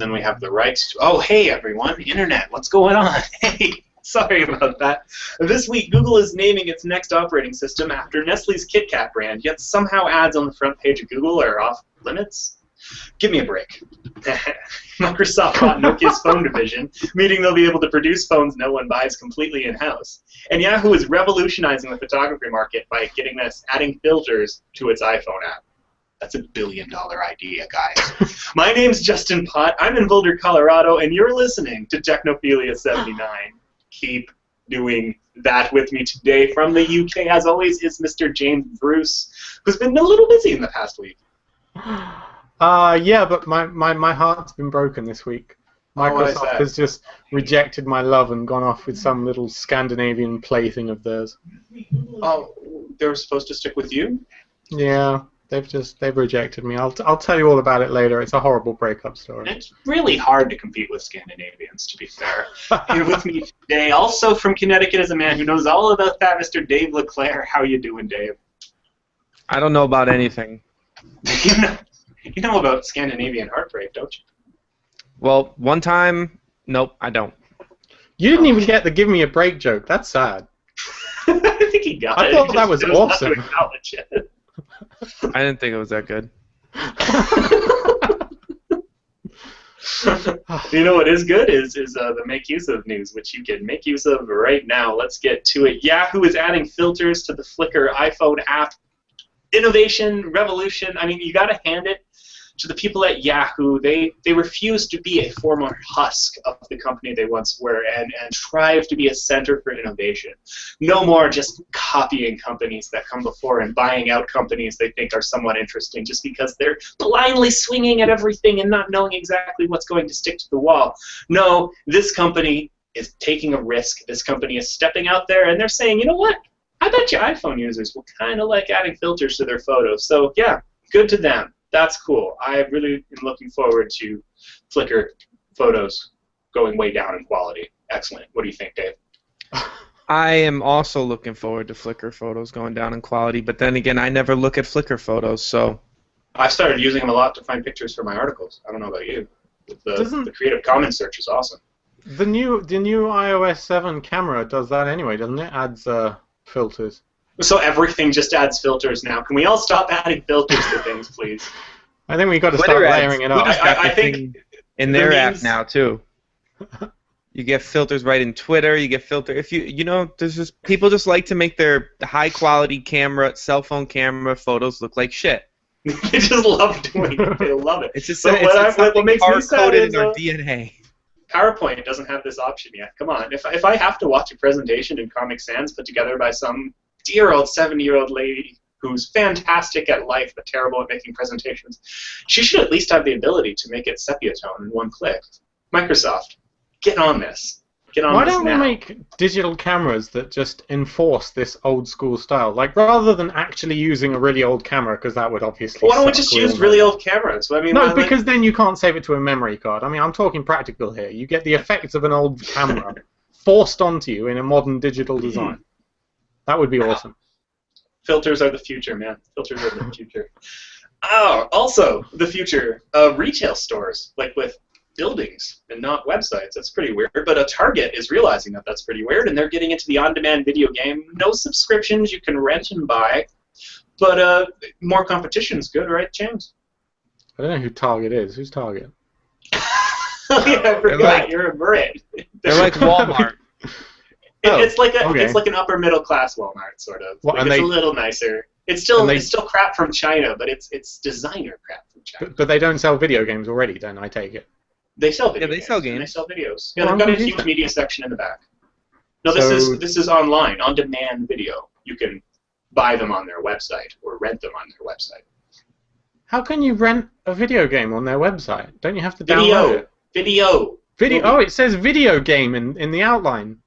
Then we have the rights to... Oh, hey, everyone. Internet, what's going on? Hey, sorry about that. This week, Google is naming its next operating system after Nestle's Kit Kat brand, yet somehow ads on the front page of Google are off limits? Give me a break. Microsoft bought Nokia's phone division, meaning they'll be able to produce phones no one buys completely in-house. And Yahoo is revolutionizing the photography market by adding filters to its iPhone app. That's $1 billion idea, guys. My name's Justin Pott. I'm in Boulder, Colorado, and you're listening to Technophilia 79. Keep doing that with me today. From the UK, as always, is Mr. James Bruce, who's been a little busy in the past week. Yeah, but my heart's been broken this week. Microsoft has just rejected my love and gone off with some little Scandinavian plaything of theirs. Oh, they were supposed to stick with you? Yeah, they've rejected me. I'll tell you all about it later. It's a horrible breakup story. It's really hard to compete with Scandinavians, to be fair. Here with me today, also from Connecticut, is a man who knows all about that, Mr. Dave LeClaire. How you doing, Dave? I don't know about anything. You know about Scandinavian heartbreak, don't you? Well, one time, nope, I don't. You didn't even get the "give me a break" joke. That's sad. I think he got it. I thought that was awesome. I didn't think it was that good. You know what is good is the make use of news, which you can make use of right now. Let's get to it. Yahoo is adding filters to the Flickr iPhone app. Innovation, revolution. I mean, you got to hand it to the people at Yahoo. They refuse to be a former husk of the company they once were and strive to be a center for innovation. No more just copying companies that come before and buying out companies they think are somewhat interesting just because they're blindly swinging at everything and not knowing exactly what's going to stick to the wall. No, this company is taking a risk. This company is stepping out there and they're saying, you know what? I bet you iPhone users will kind of like adding filters to their photos. So, yeah, good to them. That's cool. I really am looking forward to Flickr photos going way down in quality. Excellent. What do you think, Dave? I am also looking forward to Flickr photos going down in quality, but then again, I never look at Flickr photos, so... I've started using them a lot to find pictures for my articles. I don't know about you. The Creative Commons search is awesome. The new iOS 7 camera does that anyway, doesn't it? Adds filters. So everything just adds filters now. Can we all stop adding filters to things, please? I think we've got to start layering it up. I think in their app now too. You get filters right in Twitter. You get filter if you know. There's just people just like to make their high quality cell phone camera photos look like shit. They just love doing it. They love it. It's just what makes me sad is in our DNA. PowerPoint doesn't have this option yet. Come on. If I have to watch a presentation in Comic Sans put together by some dear old 70-year-old lady who's fantastic at life but terrible at making presentations, she should at least have the ability to make it sepia tone in one click. Microsoft, get on this. Get on Why this don't now. we make digital cameras that just enforce this old school style? Like, rather than actually using a really old camera, because that would obviously Why don't we suck, just use really old cameras? I mean, no, because then you can't save it to a memory card. I mean, I'm talking practical here. You get the effects of an old camera forced onto you in a modern digital design. That would be awesome. Filters are the future, man. Filters are the future. Oh, also the future of retail stores, like with buildings and not websites. That's pretty weird. But a Target is realizing that that's pretty weird, and they're getting into the on-demand video game. No subscriptions, you can rent and buy, but more competition is good, right, James? I don't know who Target is. Who's Target? Oh, yeah, I forgot. You're a Brit. They're like Walmart. It's like an upper middle class Walmart sort of. Well, it's a little nicer. It's still crap from China, but it's designer crap from China. But they don't sell video games already, then I take it. They sell video games. Sell games. They sell videos. Yeah, they've got a huge media section in the back. No, this is online, on-demand video. You can buy them on their website or rent them on their website. How can you rent a video game on their website? Don't you have to download it? Video. Oh, it says video game in the outline.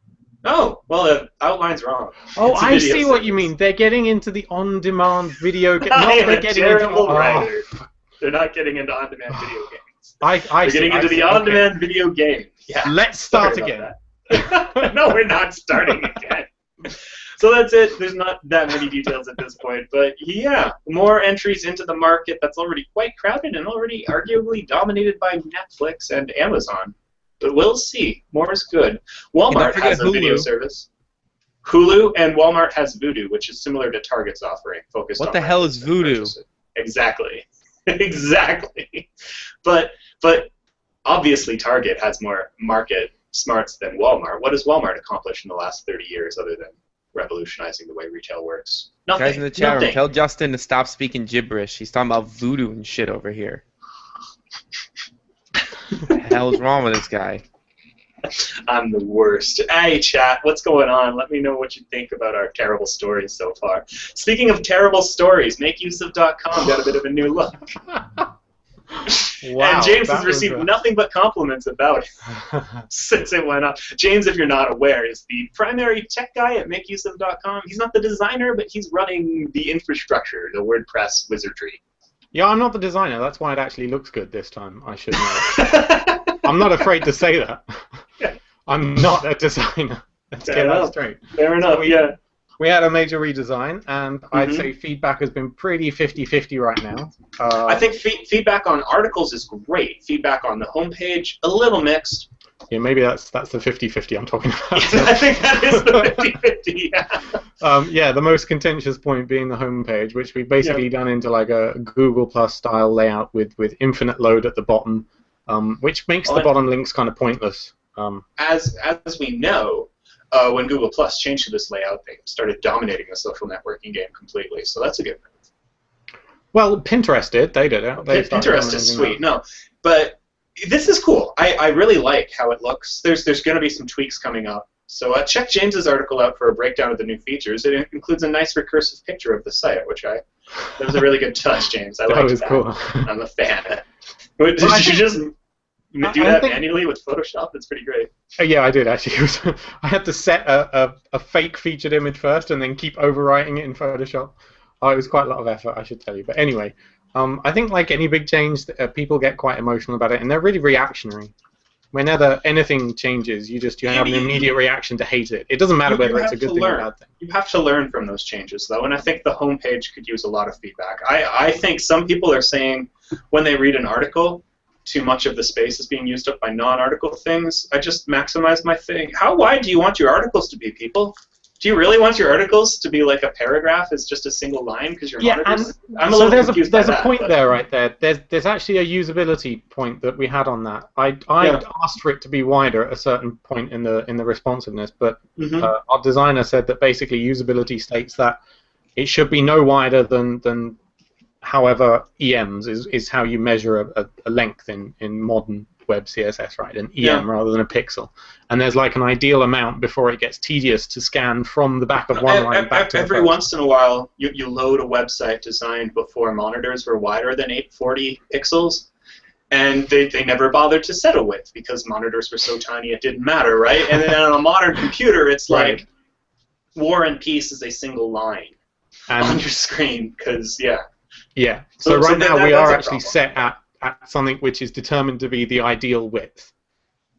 Oh, well, the outline's wrong. Oh, I see what you mean. They're getting into the on-demand video game. They're not getting into on-demand video games. They're getting into the on-demand video game. Yeah. Let's start again. No, we're not starting again. So that's it. There's not that many details at this point, but yeah, more entries into the market that's already quite crowded and already arguably dominated by Netflix and Amazon. But we'll see. More is good. Walmart has a video service. Hulu, and Walmart has Vudu, which is similar to Target's offering, focused on. What the hell is Vudu? Exactly. Exactly. But obviously Target has more market smarts than Walmart. What has Walmart accomplished in the last 30 years other than revolutionizing the way retail works? Nothing. Guys in the chat room, tell Justin to stop speaking gibberish. He's talking about voodoo and shit over here. What the hell is wrong with this guy? I'm the worst. Hey, chat, what's going on? Let me know what you think about our terrible stories so far. Speaking of terrible stories, makeuseof.com got a bit of a new look. Wow, and James has received nothing but compliments about it since it went up. James, if you're not aware, is the primary tech guy at makeuseof.com. He's not the designer, but he's running the infrastructure, the WordPress wizardry. Yeah, I'm not the designer. That's why it actually looks good this time. I should know. I'm not afraid to say that. Yeah. I'm not a designer. Let's get that straight. Fair enough, yeah. We had a major redesign, and I'd say feedback has been pretty 50-50 right now. I think feedback on articles is great. Feedback on the homepage, a little mixed. Yeah, maybe that's the 50-50 I'm talking about. I think that is the 50-50, yeah. Yeah, the most contentious point being the homepage, which we've basically done into like a Google Plus style layout with infinite load at the bottom, which makes the bottom links kind of pointless. As we know, when Google Plus changed to this layout, they started dominating the social networking game completely. So that's a good move. Well, Pinterest did. They did it. Pinterest is sweet. No, but this is cool. I really like how it looks. There's going to be some tweaks coming up. So check James's article out for a breakdown of the new features. It includes a nice recursive picture of the site, that was a really good touch, James. I liked that. Was cool. I'm a fan. Did you just do that manually with Photoshop? That's pretty great. Yeah, I did actually. I had to set a fake featured image first and then keep overwriting it in Photoshop. It was quite a lot of effort, I should tell you. But anyway, I think like any big change, people get quite emotional about it, and they're really reactionary. Whenever anything changes, you have an immediate reaction to hate it. It doesn't matter whether it's a good thing or a bad thing. You have to learn from those changes, though, and I think the homepage could use a lot of feedback. I think some people are saying when they read an article, too much of the space is being used up by non-article things. I just maximize my thing. How wide do you want your articles to be, people? Do you really want your articles to be like a paragraph as just a single line because your monitors? I'm a little confused by that. There's a point there, right there. There's actually a usability point that we had on that. I asked for it to be wider at a certain point in the responsiveness, but our designer said that basically usability states that it should be no wider than however EMs is how you measure a length in modern web CSS, right? An EM rather than a pixel. And there's like an ideal amount before it gets tedious to scan from the back of one line back to every once in a while, you load a website designed before monitors were wider than 840 pixels, and they never bothered to set a width because monitors were so tiny it didn't matter, right? And then on a modern computer, it's like War and Peace is a single line on your screen, because Yeah. So right now we are actually set at something which is determined to be the ideal width.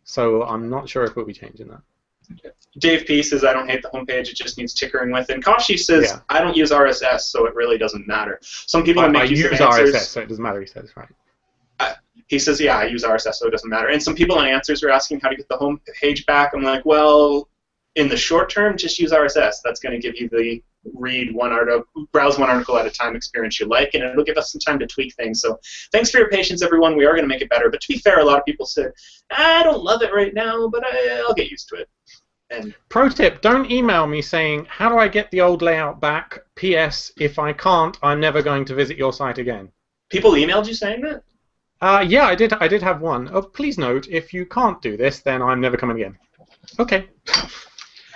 So I'm not sure if we'll be changing that. Dave P says, I don't hate the homepage, it just needs tinkering with. And Kashi says, I don't use RSS, so it really doesn't matter. Some people make use of answers. RSS, so it doesn't matter, he says, right. He says, yeah, I use RSS, so it doesn't matter. And some people on Answers are asking how to get the homepage back. I'm like, well, in the short term, just use RSS. That's going to give you the browse one article at a time experience you like, and it'll give us some time to tweak things. So thanks for your patience, everyone. We are going to make it better. But to be fair, a lot of people said, I don't love it right now, but I'll get used to it. And pro tip, don't email me saying, how do I get the old layout back? P.S. If I can't, I'm never going to visit your site again. People emailed you saying that? Yeah, I did have one. Oh, please note, if you can't do this, then I'm never coming again. Okay.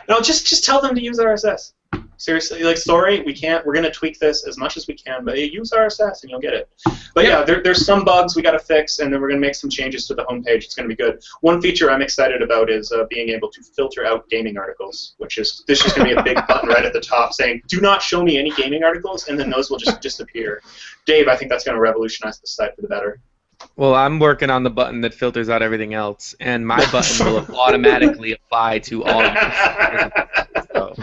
No, just tell them to use RSS. Seriously, like, sorry, we can't. We're gonna tweak this as much as we can, but use RSS and you'll get it. But yeah, there's some bugs we gotta fix, and then we're gonna make some changes to the homepage. It's gonna be good. One feature I'm excited about is being able to filter out gaming articles, this is gonna be a big button right at the top saying, "Do not show me any gaming articles," and then those will just disappear. Dave, I think that's gonna revolutionize the site for the better. Well, I'm working on the button that filters out everything else, and my button will automatically apply to all users. So.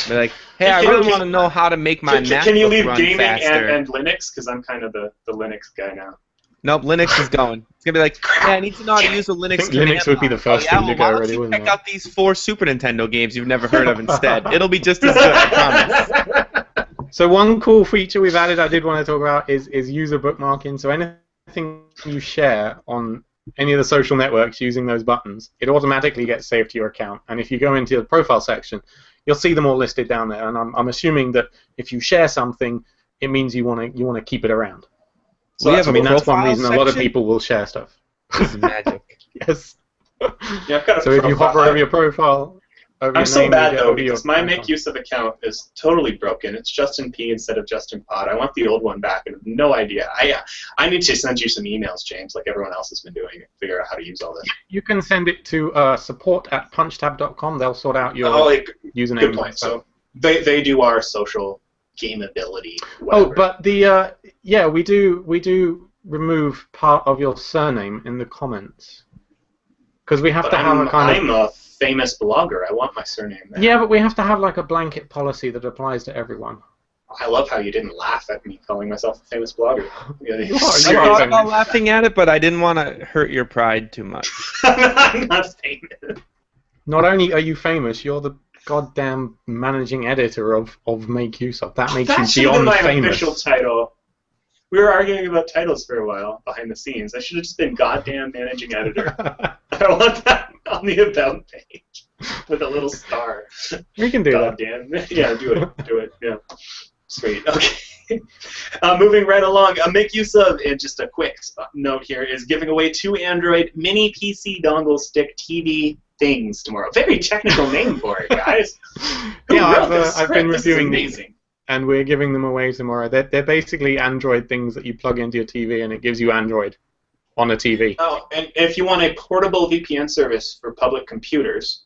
Be like, hey, I really want to know how to make my MacBook Can you leave run gaming faster. and Linux? Because I'm kind of the Linux guy now. Nope, Linux is going. It's gonna be like, hey, I need to know how to use a Linux I think command Linux would be the line. first thing to go, why don't really, you wouldn't check it? out these 4 Super Nintendo games you've never heard of instead? It'll be just as good, I promise. So one cool feature we've added I did want to talk about is user bookmarking. So anything you share on any of the social networks using those buttons, it automatically gets saved to your account. And if you go into the profile section, you'll see them all listed down there. And I'm assuming that if you share something, it means you want to keep it around. So that's one reason a lot of section? people will share stuff. This is magic. Yes. Yeah, I've got a So if you hover over your profile, over I'm your so name, bad you get though over your because my icon. make use of account is totally broken. It's Justin P instead of Justin Pod. I want the old one back and I have no idea. I need to send you some emails, James, like everyone else has been doing, and figure out how to use all this. You can send it to support@punchtab.com. They'll sort out your username. Good point. So they do our social gameability. Whatever. Oh, but we do remove part of your surname in the comments because we have But to have a kind of. I'm a famous blogger. I want my surname there. Yeah, but we have to have like a blanket policy that applies to everyone. I love how you didn't laugh at me calling myself a famous blogger. You I thought about laughing at it, but I didn't want to hurt your pride too much. I'm not famous. Not only are you famous, you're the goddamn managing editor of Make Use of. That makes That should you have been beyond my famous. official title. We were arguing about titles for a while behind the scenes. I should have just been goddamn managing editor. I want that on the about page with a little star. We can do goddamn. Yeah, do it. Yeah. Sweet. Okay. Moving right along, make use of, and just a quick note here, is giving away 2 Android mini PC dongle stick TV things tomorrow. Very technical name for it, guys. Yeah, I've been reviewing these. And we're giving them away tomorrow. They're basically Android things that you plug into your TV, and it gives you Android on a TV. Oh, and if you want a portable VPN service for public computers,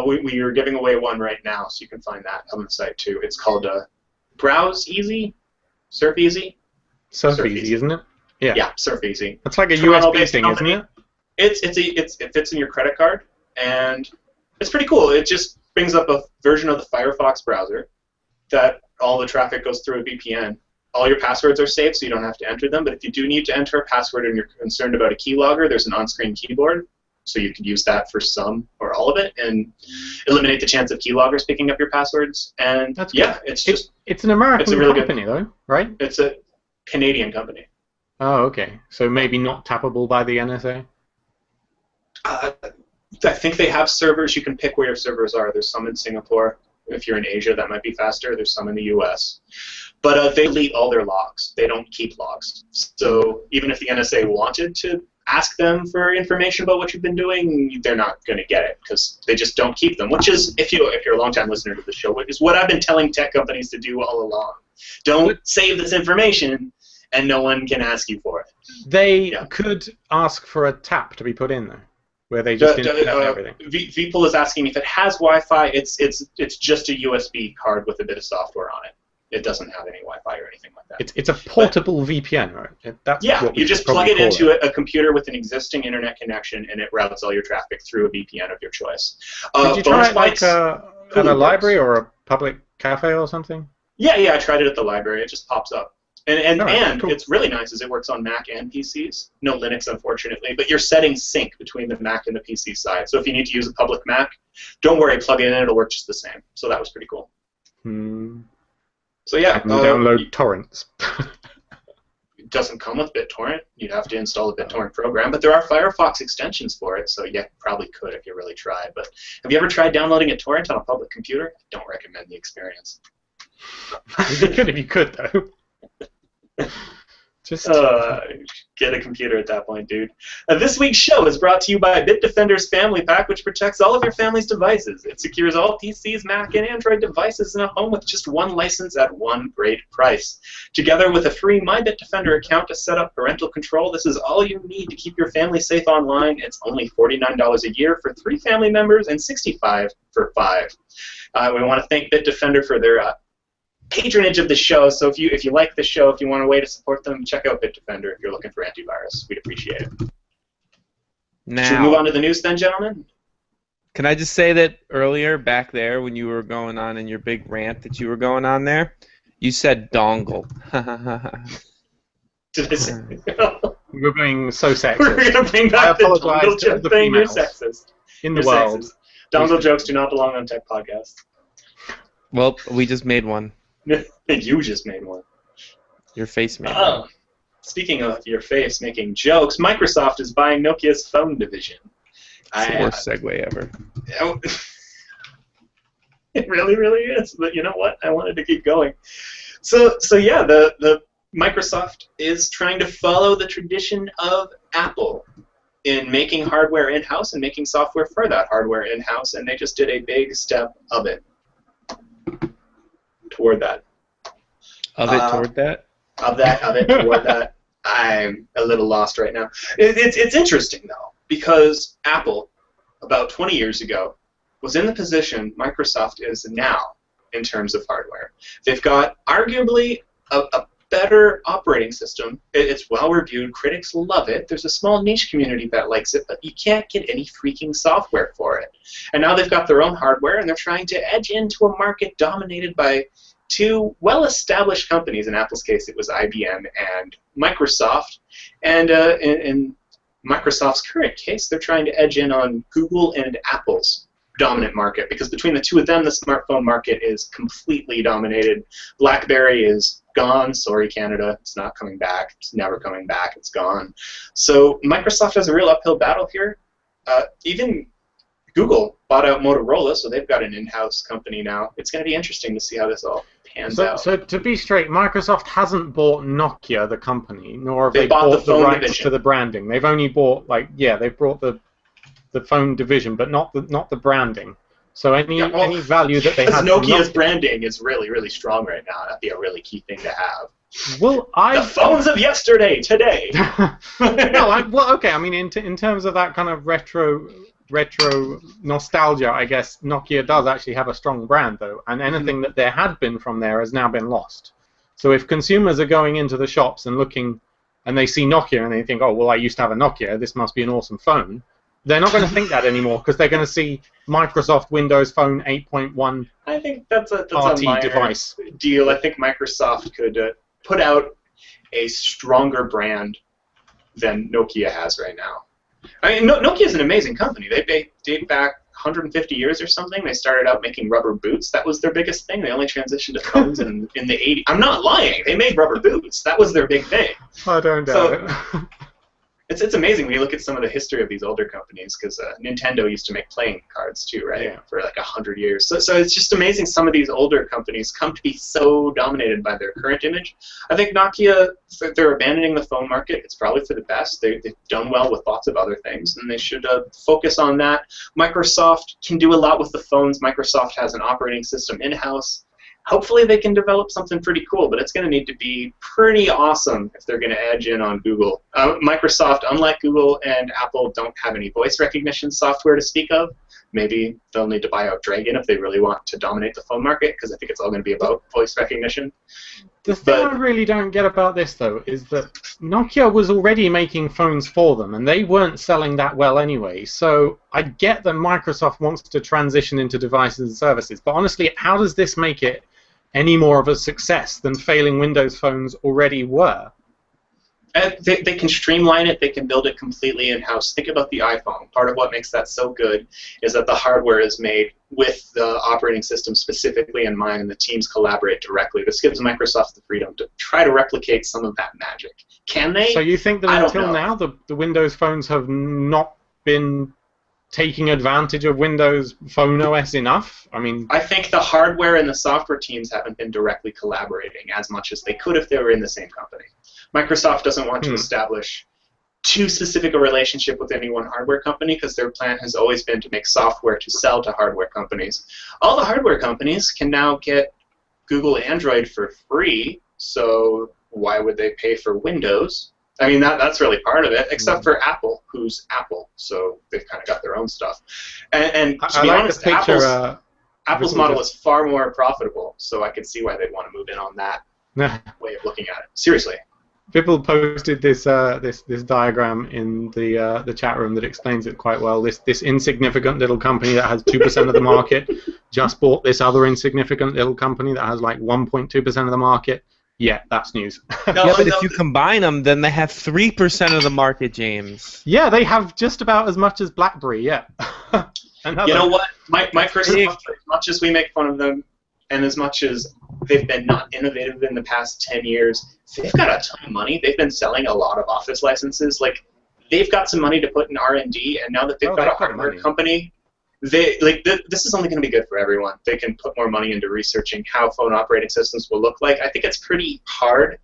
we are giving away one right now, so you can find that on the site too. It's called Browse Easy, Surf Easy. Surf Easy, isn't it? Yeah. Yeah, Surf Easy. It's like a USB thing, company. isn't it? It fits in your credit card, and it's pretty cool. It just brings up a version of the Firefox browser that all the traffic goes through a VPN. All your passwords are safe, so you don't have to enter them, but if you do need to enter a password and you're concerned about a keylogger, there's an on-screen keyboard, so you can use that for some or all of it and eliminate the chance of keyloggers picking up your passwords. And That's yeah, good. it's an American it's a really company, though, right? It's a Canadian company. Oh, okay. So maybe not tappable by the NSA? I think they have servers. You can pick where your servers are. There's some in Singapore. If you're in Asia, that might be faster. There's some in the U.S. But they delete all their logs. They don't keep logs. So even if the NSA wanted to ask them for information about what you've been doing, they're not going to get it because they just don't keep them, which is, if you're a long-time listener to the show, which is what I've been telling tech companies to do all along. Don't save this information, and no one can ask you for it. They could ask for a tap to be put in there, where they just didn't everything. VPOL is asking if it has Wi-Fi. It's just a USB card with a bit of software on it. It doesn't have any Wi-Fi or anything like that. It's a portable VPN, right? That's what you just plug it into a computer with an existing internet connection, and it routes all your traffic through a VPN of your choice. Did you try it like at a library or a public cafe or something? Yeah, I tried it at the library. It just pops up. And cool. It's really nice is it works on Mac and PCs. No Linux, unfortunately, but your settings sync between the Mac and the PC side. So if you need to use a public Mac, don't worry, plug it in, it'll work just the same. So that was pretty cool. So yeah, I can download torrents. It doesn't come with BitTorrent. You'd have to install a BitTorrent program, but there are Firefox extensions for it, so yeah, probably could if you really tried. But have you ever tried downloading a torrent on a public computer? I don't recommend the experience. You could if you could, though. Just get a computer at that point, dude. This week's show is brought to you by Bitdefender's Family Pack, which protects all of your family's devices. It secures all PCs, Mac, and Android devices in a home with just one license at one great price. Together with a free My Bitdefender account to set up parental control, this is all you need to keep your family safe online. It's only $49 a year for 3 family members and $65 for 5. We want to thank Bitdefender for their patronage of the show. So if you like the show, if you want a way to support them, check out Bitdefender if you're looking for antivirus. We'd appreciate it. Now, Should we move on to the news then, gentlemen? Can I just say that earlier, back there, when you were going on in your big rant that you were going on there, you said dongle. Did I say? We're being so sexist. We're going to bring I back the apologize dongle to joke the thing. You're females sexist. in the You're world. sexist. Dongle jokes do not belong on Tech Podcast. Well, we just made one. You just made one. Your face made Oh. one. Speaking of your face making jokes, Microsoft is buying Nokia's phone division. It's the worst segue ever. It really, really is. But you know what? I wanted to keep going. So yeah, the Microsoft is trying to follow the tradition of Apple in making hardware in-house and making software for that hardware in-house, and they just did a big step of it toward that. Toward that? Of it toward that. I'm a little lost right now. It's interesting, though, because Apple, about 20 years ago, was in the position Microsoft is now in terms of hardware. They've got arguably a better operating system. It's well-reviewed. Critics love it. There's a small niche community that likes it, but you can't get any freaking software for it. And now they've got their own hardware, and they're trying to edge into a market dominated by two well-established companies. In Apple's case, it was IBM and Microsoft. And in Microsoft's current case, they're trying to edge in on Google and Apple's dominant market, because between the two of them, the smartphone market is completely dominated. BlackBerry is gone. Sorry, Canada. It's not coming back. It's never coming back. It's gone. So Microsoft has a real uphill battle here. Even Google bought out Motorola, so they've got an in-house company now. It's going to be interesting to see how this all pans out. So to be straight, Microsoft hasn't bought Nokia, the company, nor have they bought the rights division. to the branding. They've only bought, they've bought the phone division, but not the branding. So any value that they have. Nokia's branding is really, really strong right now. That'd be a really key thing to have. Well, the phones of yesterday, today. Okay. I mean, in terms of that kind of retro nostalgia, I guess Nokia does actually have a strong brand, though, and anything that there had been from there has now been lost. So if consumers are going into the shops and looking, and they see Nokia and they think, oh, well, I used to have a Nokia, this must be an awesome phone, they're not going to think that anymore, because they're going to see Microsoft Windows Phone 8.1 I think that's a minor device deal. I think Microsoft could put out a stronger brand than Nokia has right now. I mean, Nokia is an amazing company. They date back 150 years or something. They started out making rubber boots. That was their biggest thing. They only transitioned to phones in the 80s. I'm not lying. They made rubber boots. That was their big thing. I don't doubt it. It's amazing when you look at some of the history of these older companies, because Nintendo used to make playing cards too, right? Yeah. For like 100 years. So it's just amazing some of these older companies come to be so dominated by their current image. I think Nokia, they're abandoning the phone market. It's probably for the best. They've done well with lots of other things, and they should focus on that. Microsoft can do a lot with the phones. Microsoft has an operating system in-house. Hopefully they can develop something pretty cool, but it's going to need to be pretty awesome if they're going to edge in on Google. Microsoft, unlike Google and Apple, don't have any voice recognition software to speak of. Maybe they'll need to buy out Dragon if they really want to dominate the phone market, because I think it's all going to be about voice recognition. The thing I really don't get about this, though, is that Nokia was already making phones for them, and they weren't selling that well anyway. So I get that Microsoft wants to transition into devices and services, but honestly, how does this make it any more of a success than failing Windows phones already were? They can streamline it. They can build it completely in-house. Think about the iPhone. Part of what makes that so good is that the hardware is made with the operating system specifically in mind, and the teams collaborate directly. This gives Microsoft the freedom to try to replicate some of that magic. Can they? So you think that until now the Windows phones have not been taking advantage of Windows Phone OS enough? I think the hardware and the software teams haven't been directly collaborating as much as they could if they were in the same company. Microsoft doesn't want to establish too specific a relationship with any one hardware company, because their plan has always been to make software to sell to hardware companies. All the hardware companies can now get Google Android for free, so why would they pay for Windows? I mean, that's really part of it, except for Apple, who's Apple, so they've kind of got their own stuff. And to be honest, Apple's model is far more profitable, so I could see why they'd want to move in on that way of looking at it. Seriously. People posted this this diagram in the chat room that explains it quite well. This insignificant little company that has 2% of the market just bought this other insignificant little company that has like 1.2% of the market. Yeah, that's news. Yeah, but if you combine them, then they have 3% of the market, James. Yeah, they have just about as much as BlackBerry. Yeah. You know what? Microsoft, as much as we make fun of them, and as much as they've been not innovative in the past 10 years, they've got a ton of money. They've been selling a lot of Office licenses. Like, they've got some money to put in R&D, and now that they've got a hardware company, this is only going to be good for everyone. They can put more money into researching how phone operating systems will look like. I think it's pretty hard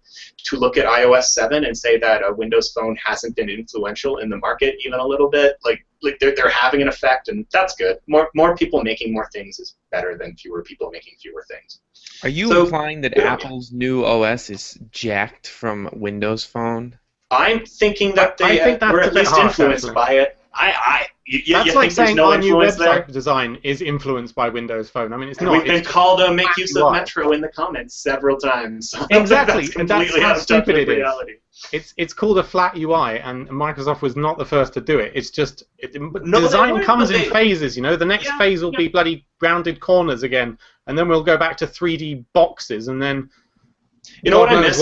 to look at iOS 7 and say that a Windows phone hasn't been influential in the market even a little bit. Like they're having an effect, and that's good. More people making more things is better than fewer people making fewer things. Are you implying that Apple's new OS is jacked from Windows Phone? I'm thinking that they were at least influenced by it. That's like saying our new website design is influenced by Windows Phone. I mean, it's not. We've been called to make use of Metro in the comments several times. Exactly, and that's how stupid it is. It's called a flat UI, and Microsoft was not the first to do it. It's just design comes in phases. You know, the next phase will be bloody rounded corners again, and then we'll go back to 3D boxes, and then. You know what I miss?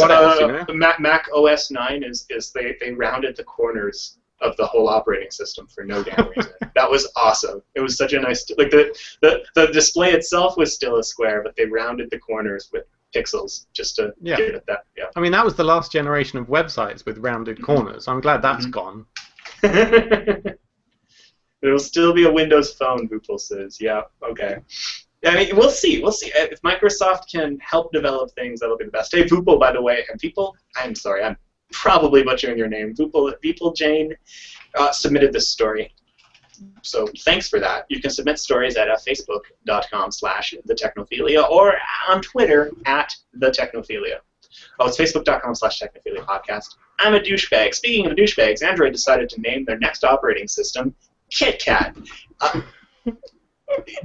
Mac OS 9 is they rounded the corners of the whole operating system for no damn reason. That was awesome. It was such a nice, like the display itself was still a square, but they rounded the corners with pixels just to give it that. Yeah. I mean, that was the last generation of websites with rounded corners. I'm glad that's gone. There will still be a Windows Phone, Voopel says. Yeah. Okay. I mean, we'll see. We'll see. If Microsoft can help develop things, that'll be the best. Hey, Voopel, by the way, and people, I'm sorry, I'm probably butchering your name. Voopel Jane submitted this story. So thanks for that. You can submit stories at facebook.com/thetechnophilia or on Twitter @thetechnophilia. Oh, it's facebook.com/technophilia podcast. I'm a douchebag. Speaking of douchebags, Android decided to name their next operating system KitKat.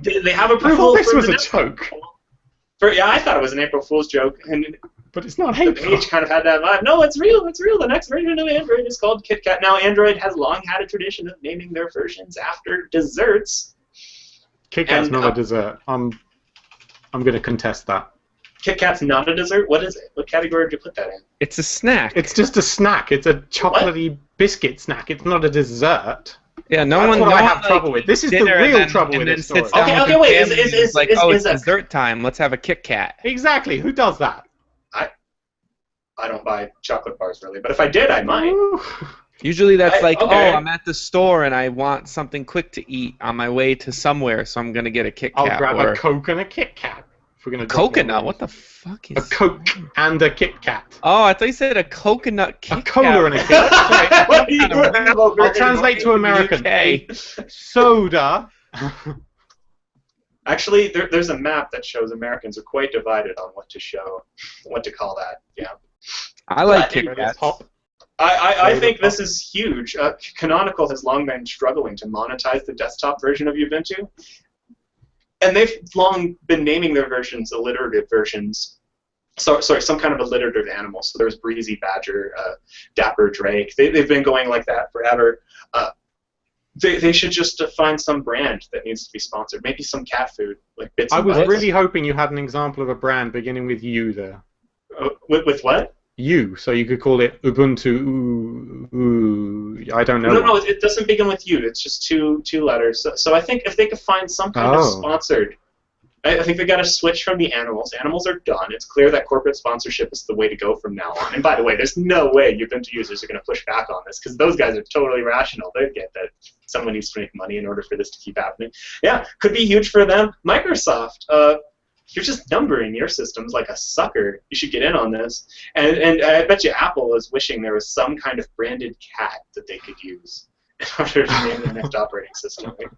They have approval. I thought this was a joke. Yeah, I thought it was an April Fool's joke, but it's not hateful. The page kind of had that vibe. No, it's real. It's real. The next version of Android is called KitKat. Now, Android has long had a tradition of naming their versions after desserts. KitKat's not a dessert. I'm going to contest that. KitKat's not a dessert? What is it? What category did you put that in? It's a snack. It's just a snack. It's a chocolatey biscuit snack. It's not a dessert. Yeah, That's what I have trouble with. This is the real trouble with this story. Okay, wait. Is like, oh, it's dessert time. Let's have a Kit Kat. Exactly. Who does that? I don't buy chocolate bars, really. But if I did, I might. Usually that's oh, I'm at the store and I want something quick to eat on my way to somewhere, so I'm going to get a Kit Kat. I'll grab a Coke and a Kit Kat. If we're gonna coconut? What the fuck is a Coke and a Kit Kat? Oh, I thought you said a coconut Kit Kat. A cola and a Kit Kat. I'll translate to American. Soda. Actually, there's a map that shows Americans are quite divided on what to call that. Yeah. I like Kit Kats. I think this is huge. Canonical has long been struggling to monetize the desktop version of Ubuntu. And they've long been naming their versions alliterative versions. Sorry, some kind of alliterative animal. So there's Breezy Badger, Dapper Drake. They've been going like that forever. They should just find some brand that needs to be sponsored. Maybe some cat food, like Bits and Bytes. I was really hoping you had an example of a brand beginning with U there. With what? U, so you could call it Ubuntu. I don't know. No, it doesn't begin with U. It's just two letters. So I think if they could find some kind of sponsored, I think they got to switch from the animals. Animals are done. It's clear that corporate sponsorship is the way to go from now on. And by the way, there's no way Ubuntu users are going to push back on this because those guys are totally rational. They get that someone needs to make money in order for this to keep happening. Yeah, could be huge for them. Microsoft. You're just numbering your systems like a sucker. You should get in on this. And I bet you Apple is wishing there was some kind of branded cat that they could use in order to name their next operating system. It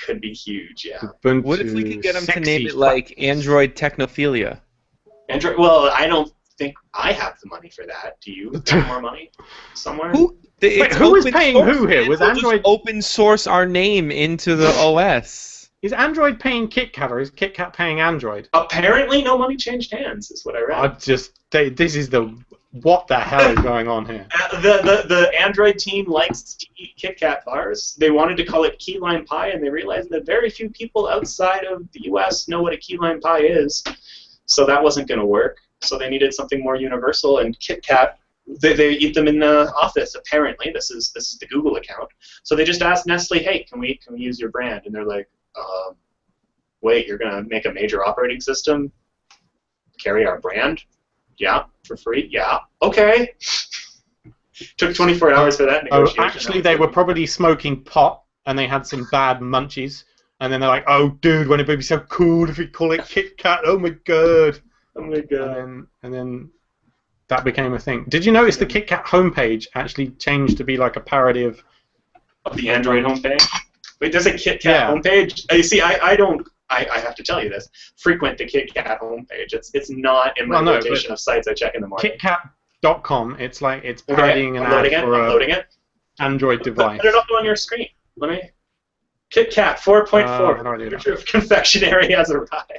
could be huge, yeah. Ubuntu what if we could get them to name it like Android Technophilia? Android? Well, I don't think I have the money for that. Do you have more money somewhere? Who is paying who here? Was Android just open source our name into the OS? Is Android paying KitKat or is KitKat paying Android? Apparently, no money changed hands, is what I read. This is the what the hell is going on here? The Android team likes to eat Kit Kat bars. They wanted to call it key lime pie, and they realized that very few people outside of the U.S. know what a key lime pie is. So that wasn't going to work. So they needed something more universal, and Kit Kat, they eat them in the office. Apparently, this is the Google account. So they just asked Nestle, "Hey, can we use your brand?" And they're like, "Wait, you're going to make a major operating system carry our brand? Yeah, for free? Yeah, okay." Took 24 hours for that negotiation. Oh, actually, they were probably smoking pot, and they had some bad munchies. And then they're like, "Oh, dude, wouldn't it be so cool if we call it Kit Kat? Oh my god!" Oh my god. And then that became a thing. Did you notice the Kit Kat homepage actually changed to be like a parody of the Android homepage? Wait, there's a Kit Kat homepage? You see, I don't. I have to tell you this. Frequent the Kit Kat homepage. It's not in my rotation of sites I check in the morning. KitKat.com. It's like it's parodying an ad for an Android device. Put it up on your screen. Let me. Kit Kat 4.4. Picture of confectionery has arrived.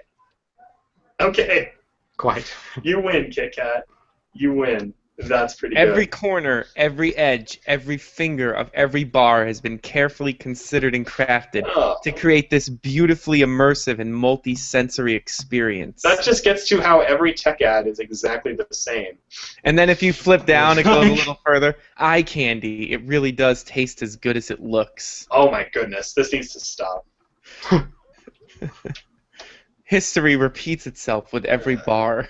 Okay. Quite. You win, Kit Kat. You win. That's pretty good. Every corner, every edge, every finger of every bar has been carefully considered and crafted to create this beautifully immersive and multi-sensory experience. That just gets to how every tech ad is exactly the same. And then if you flip down, it goes a little further. Eye candy. It really does taste as good as it looks. Oh my goodness. This needs to stop. History repeats itself with every bar.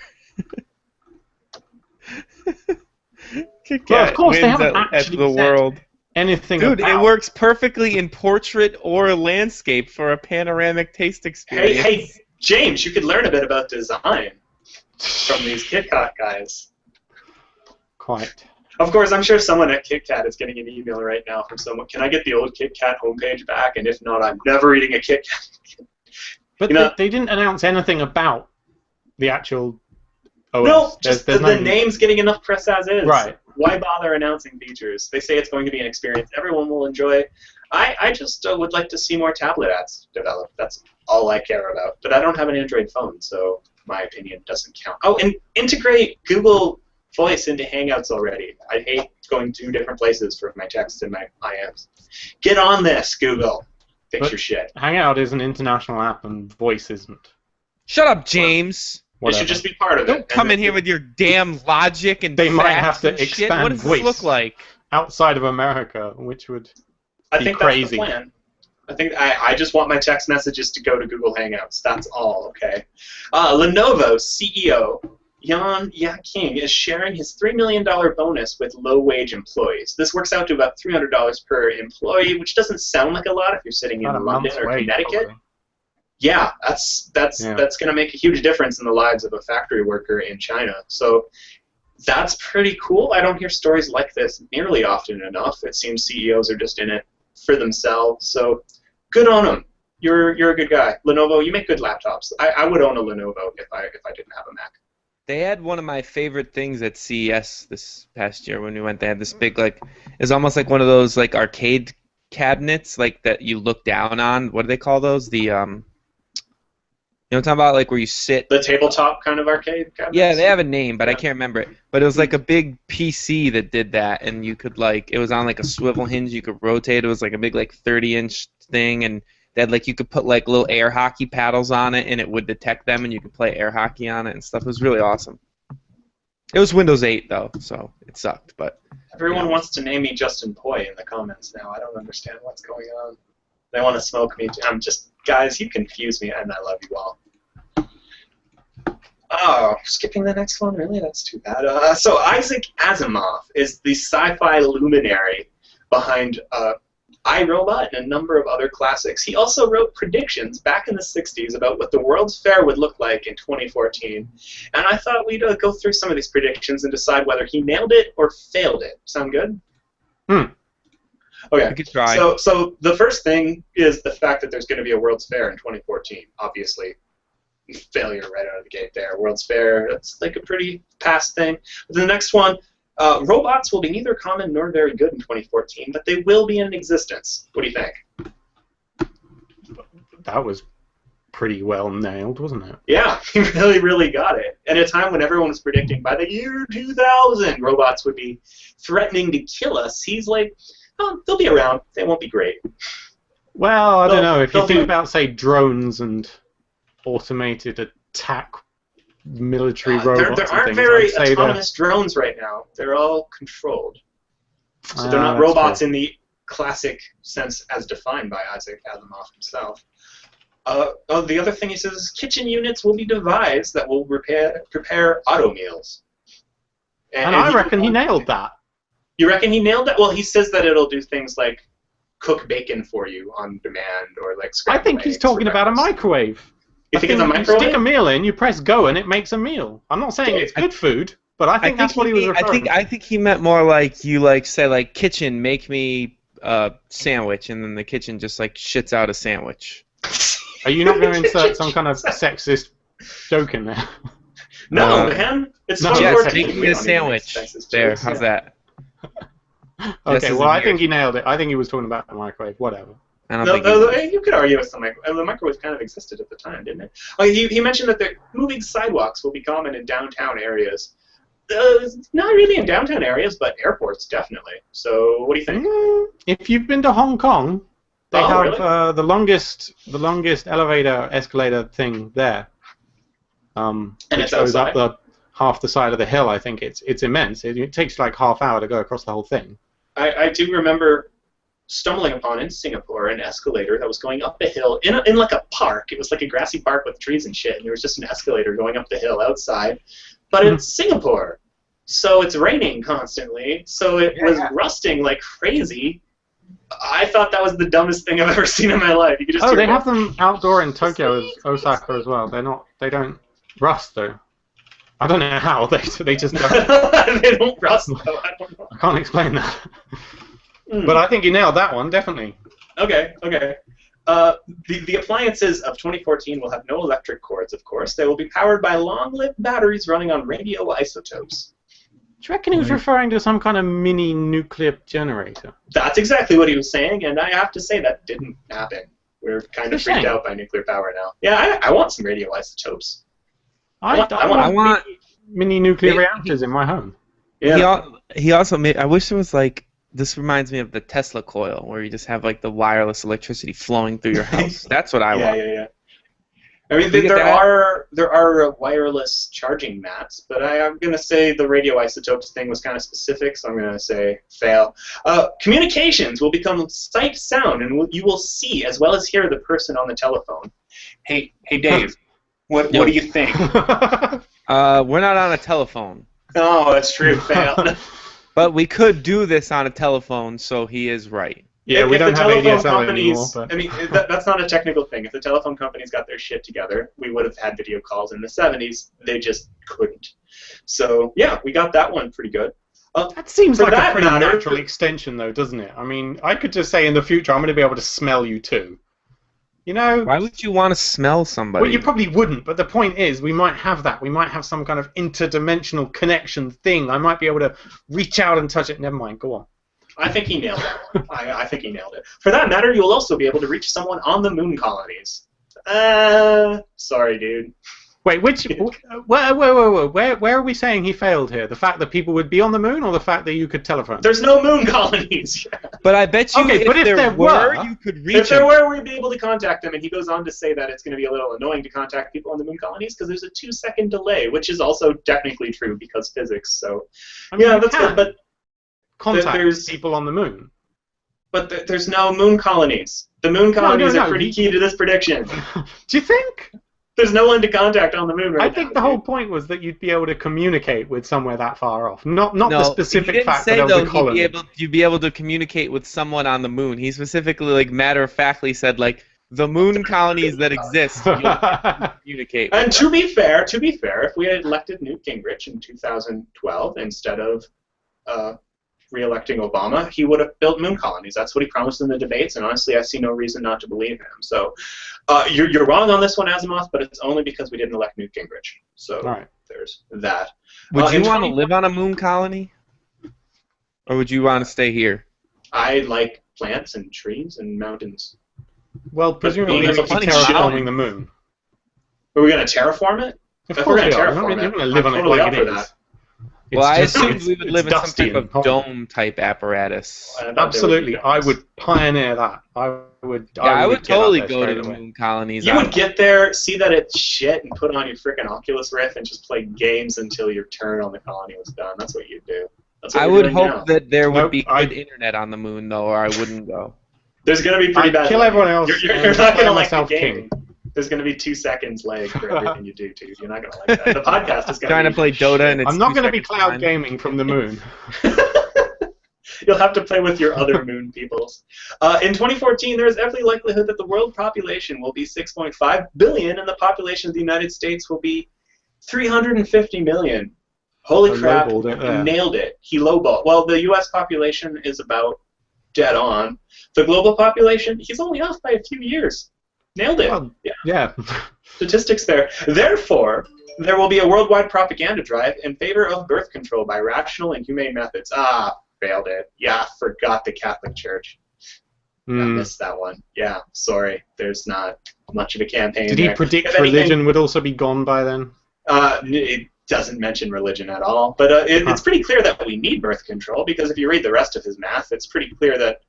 Kit Kat of course, wins they haven't at actually the said world. Anything Dude, about... it works perfectly in portrait or landscape for a panoramic taste experience. Hey, James, you could learn a bit about design from these Kit Kat guys. Quite. Of course, I'm sure someone at Kit Kat is getting an email right now from someone. Can I get the old Kit Kat homepage back? And if not, I'm never eating a Kit Kat. But they didn't announce anything about the actual OS. No, just the name's getting enough press as is. Right. Why bother announcing features? They say it's going to be an experience everyone will enjoy. I just would like to see more tablet ads developed. That's all I care about. But I don't have an Android phone, so my opinion doesn't count. Oh, and integrate Google Voice into Hangouts already. I hate going to different places for my text and my IMs. Get on this, Google. Fix your shit. Hangout is an international app, and Voice isn't. Shut up, James. It should just be part of it. Don't come in here with your damn logic and they might facts have to and shit. expand What does Voice this look like? Outside of America, which would be crazy. That's the plan. I think I just want my text messages to go to Google Hangouts. That's all, okay? Lenovo CEO Jan King is sharing his $3 million bonus with low-wage employees. This works out to about $300 per employee, which doesn't sound like a lot if you're sitting in London or Connecticut. Probably. Yeah, that's going to make a huge difference in the lives of a factory worker in China. So that's pretty cool. I don't hear stories like this nearly often enough. It seems CEOs are just in it for themselves. So good on them. You're a good guy. Lenovo, you make good laptops. I would own a Lenovo if I didn't have a Mac. They had one of my favorite things at CES this past year when we went. They had this big, it's almost like one of those arcade cabinets that you look down on. What do they call those? The you know what I'm talking about? Where you sit. The tabletop kind of arcade cabinets? Yeah, they have a name, but I can't remember it. But it was like a big PC that did that, and you could it was on a swivel hinge. You could rotate. It was like a big 30-inch thing, and they had you could put little air hockey paddles on it, and it would detect them, and you could play air hockey on it and stuff. It was really awesome. It was Windows 8 though, so it sucked. But everyone wants to name me Justin Poi in the comments now. I don't understand what's going on. They want to smoke me. I'm just, guys, you confuse me, and I love you all. Oh, skipping the next one? Really? That's too bad. So Isaac Asimov is the sci-fi luminary behind iRobot and a number of other classics. He also wrote predictions back in the 60s about what the World's Fair would look like in 2014. And I thought we'd go through some of these predictions and decide whether he nailed it or failed it. Sound good? Okay. You could try. So the first thing is the fact that there's going to be a World's Fair in 2014. Obviously, failure right out of the gate there. World's Fair, that's a pretty past thing. But the next one, robots will be neither common nor very good in 2014, but they will be in existence. What do you think? That was pretty well nailed, wasn't it? Yeah, he really, really got it. at a time when everyone was predicting by the year 2000 robots would be threatening to kill us, he's like, oh, they'll be around. They won't be great. Well, I don't know. If you think about, say, drones and automated attack military robots, there aren't very autonomous drones right now. They're all controlled. So they're not robots in the classic sense as defined by Isaac Asimov himself. The other thing he says is kitchen units will be devised that will prepare auto meals. And I reckon he nailed that. You reckon he nailed that? Well, he says that it'll do things like cook bacon for you on demand, or like scramble I think he's talking about a microwave. You think it's a microwave? You stick a meal in, you press go, and it makes a meal. I'm not saying it's good food, but I think that's what he was referring to. I think he meant more like you say like kitchen, make me a sandwich, and then the kitchen just like shits out a sandwich. Are you not going to insert some kind of sexist joke in there? No, man. It's no, yes, make me a sandwich. There, how's that? Okay, well, I think he nailed it. I think he was talking about the microwave. Whatever. You could argue with the microwave. The microwave kind of existed at the time, didn't it? He mentioned that the moving sidewalks will be common in downtown areas. Not really in downtown areas, but airports definitely. So, what do you think? If you've been to Hong Kong, they have really? the longest elevator escalator thing there. And it goes up half the side of the hill. I think it's immense. It takes like half hour to go across the whole thing. I do remember stumbling upon in Singapore an escalator that was going up a hill in like a park. It was like a grassy park with trees and shit, and there was just an escalator going up the hill outside. But it's Singapore, so it's raining constantly, so it was rusting like crazy. I thought that was the dumbest thing I've ever seen in my life. You could just they have them outdoor in Tokyo, Osaka as well. They don't rust though. I don't know how they just don't. They don't rust though. I don't know. I can't explain that. But I think you nailed that one, definitely. Okay. The appliances of 2014 will have no electric cords, of course. They will be powered by long-lived batteries running on radioisotopes. Do you reckon he was referring to some kind of mini nuclear generator? That's exactly what he was saying, and I have to say that didn't happen. We're kind of freaked out by nuclear power now. Yeah, I want some radioisotopes. I want mini nuclear reactors in my home. Yeah. He also made. I wish it was like. This reminds me of the Tesla coil, where you just have like the wireless electricity flowing through your house. That's what I want. Yeah. I mean, there are wireless charging mats, but I'm going to say the radioisotopes thing was kind of specific, so I'm going to say fail. Communications will become sight sound, and you will see as well as hear the person on the telephone. Hey, Dave, what do you think? We're not on a telephone. Oh, that's true. Fail. But we could do this on a telephone, so he is right. Yeah, we don't have ADSL anymore. But... I mean, that's not a technical thing. If the telephone companies got their shit together, we would have had video calls in the 70s. They just couldn't. So, yeah, we got that one pretty good. That seems like a pretty natural extension, though, doesn't it? I mean, I could just say in the future, I'm going to be able to smell you, too. You know? Why would you want to smell somebody? Well, you probably wouldn't, but the point is, we might have that. We might have some kind of interdimensional connection thing. I might be able to reach out and touch it. Never mind, go on. I think he nailed that one. I think he nailed it. For that matter, you'll also be able to reach someone on the moon colonies. Sorry, dude. Wait, where are we saying he failed here? The fact that people would be on the moon, or the fact that you could telephone? There's no moon colonies. But I bet you if there were, you could reach them. If there were, we'd be able to contact them. And he goes on to say that it's going to be a little annoying to contact people on the moon colonies because there's a 2-second delay, which is also technically true because physics. So, I mean, yeah, that's good. But contact people on the moon. But there's no moon colonies. The moon colonies are pretty key to this prediction. Do you think? There's no one to contact on the moon right now. I think the whole point was that you'd be able to communicate with somewhere that far off. Not the specific fact that there was a colony. You'd be able to communicate with someone on the moon. He specifically, like, matter-of-factly said, like, the moon colonies that exist, you'll communicate with. And to be fair, if we had elected Newt Gingrich in 2012 instead of re-electing Obama, he would have built moon colonies. That's what he promised in the debates, and honestly, I see no reason not to believe him. So you're wrong on this one, Asimov, but it's only because we didn't elect Newt Gingrich. So there's that. Would you want to live on a moon colony? Or would you want to stay here? I like plants and trees and mountains. Well, presumably we're terraforming the moon. Are we going to terraform it? Of If we're course going we to are. terraform You're it, going to live I'm on it totally like up it for is. that. Well, I It's just- assumed we would it's live in some dusty type of and hot. dome-type apparatus. I thought there Absolutely, would be I domes. would pioneer that. I would would get up totally there go to straight the away. moon colonies. You would get there, see that it's shit, and put on your freaking Oculus Rift and just play games until your turn on the colony was done. That's what you'd do. That's what I you're would doing hope now. that there would Nope, be good internet on the moon, though, or I wouldn't go. There's going to be pretty I'd bad kill lag. everyone else You're and not going to declare like the myself gaming. king. There's going to be 2 seconds lag for everything you do, dude. You're not going to like that. The podcast is going Trying to play Dota and it's I'm not 2 going to be seconds cloud behind. gaming from the moon. You'll have to play with your other moon peoples. In 2014, there is every likelihood that the world population will be 6.5 billion, and the population of the United States will be 350 million. Holy I crap! lowballed it there. Nailed it. He lowballed. Well, the U.S. population is about dead on. The global population, he's only off by a few years. Nailed it. Well, Yeah. yeah. Statistics there. Therefore, there will be a worldwide propaganda drive in favor of birth control by rational and humane methods. Ah, failed it. Yeah, forgot the Catholic Church. I missed that one. Yeah, sorry. There's not much of a campaign Did he there. predict If anything, religion would also be gone by then? it doesn't mention religion at all. But it's pretty clear that we need birth control, because if you read the rest of his math, it's pretty clear that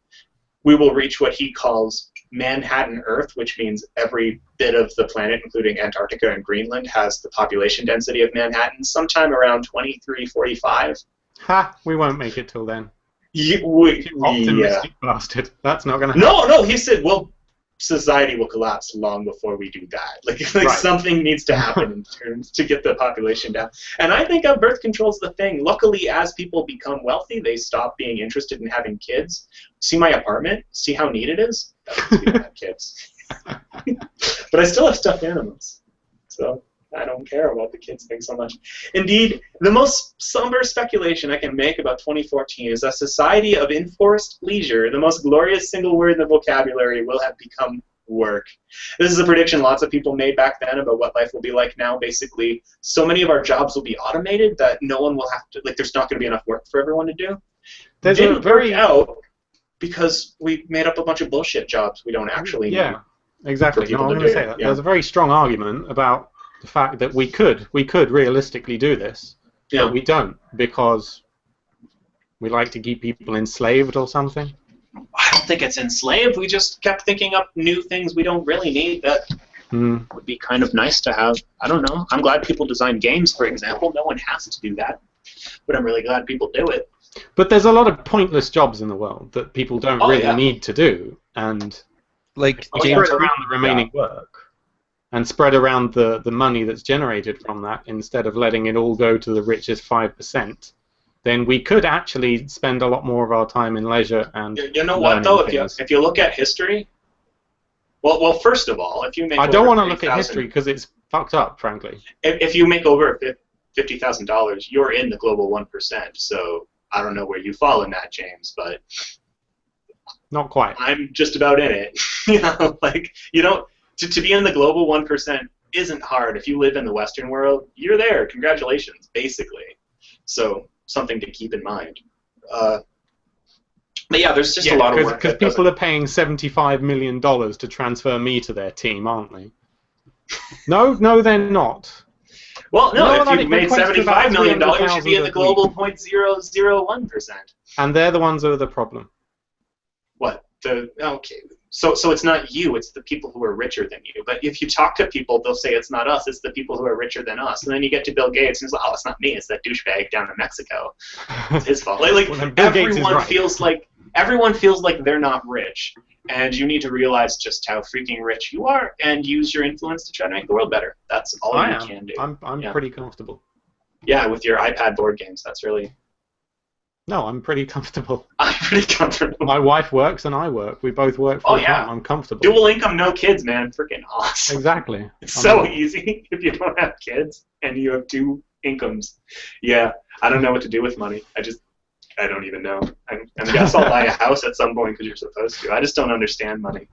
we will reach what he calls Manhattan Earth, which means every bit of the planet, including Antarctica and Greenland, has the population density of Manhattan sometime around 2345. Ha! We won't make it till then. Yeah. Optimistic bastard. That's not going to happen. No, he said, well, society will collapse long before we do that. Like Right. something needs to happen in terms to get the population down. And I think birth control is the thing. Luckily, as people become wealthy, they stop being interested in having kids. See my apartment? See how neat it is? That's because we don't have kids. But I still have stuffed animals. So I don't care about the kids thing so much. Indeed, the most somber speculation I can make about 2014 is a society of enforced leisure, the most glorious single word in the vocabulary, will have become work. This is a prediction lots of people made back then about what life will be like now. Basically, so many of our jobs will be automated that no one will have to, like, there's not going to be enough work for everyone to do. There's Didn't a very work out because we made up a bunch of bullshit jobs we don't actually need. Yeah, exactly. For people No, I'm to going to do say it, that. yeah. There's a very strong argument about the fact that we could realistically do this, Yeah. but we don't because we like to keep people enslaved or something. I don't think it's enslaved. We just kept thinking up new things we don't really need that would be kind of nice to have. I don't know. I'm glad people design games, for example. No one has to do that. But I'm really glad people do it. But there's a lot of pointless jobs in the world that people don't really yeah. need to do, and Like we James, spread around the remaining work and spread around the money that's generated from that instead of letting it all go to the richest 5%, then we could actually spend a lot more of our time in leisure and You know what, though? learning things. If you look at history, well, first of all, if you make I don't over want to look at 30,000 history because it's fucked up, frankly. If you make over $50,000, you're in the global 1%. So I don't know where you fall in that, James, but Not quite. I'm just about in it. You know, like, you don't, to be in the global 1% isn't hard. If you live in the Western world, you're there. Congratulations, basically. So something to keep in mind. But yeah, there's just a lot of work. Because people are paying $75 million to transfer me to their team, aren't they? No, they're not. Well, no, No, if you made $75 million, you should be in the global 0.001%. And they're the ones that are the problem. What? Okay. So it's not you, it's the people who are richer than you. But if you talk to people, they'll say it's not us, it's the people who are richer than us. And then you get to Bill Gates, and he's like, oh, it's not me, it's that douchebag down in Mexico. It's his fault. Like Well, Bill Gates is everyone right. everyone feels like they're not rich. And you need to realize just how freaking rich you are and use your influence to try to make the world better. That's all you can do. I'm pretty comfortable. Yeah, with your iPad board games, that's really... No, I'm pretty comfortable. I'm pretty comfortable. My wife works and I work. We both work full time. I'm comfortable. Dual income, no kids, man. Freaking awesome. Exactly. It's so easy if you don't have kids and you have 2 incomes. Yeah, I don't know what to do with money. I don't even know. I guess I'll buy a house at some point because you're supposed to. I just don't understand money.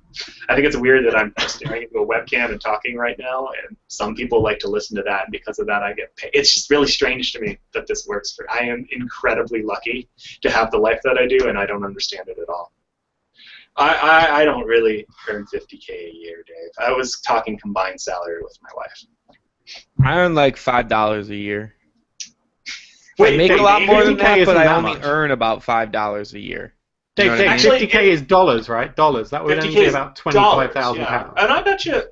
I think it's weird that I'm staring into a webcam and talking right now, and some people like to listen to that, and because of that I get paid. It's just really strange to me that this works. I am incredibly lucky to have the life that I do, and I don't understand it at all. I don't really earn $50K a year, Dave. I was talking combined salary with my wife. I earn like $5 a year. Wait, I make a lot more than 50K that, isn't but I that only much. earn about $5 a year. You Dave, know what I mean? Actually, 50K is dollars, right? Dollars. That would only 50K be is about dollars, £25,000. yeah. And I bet you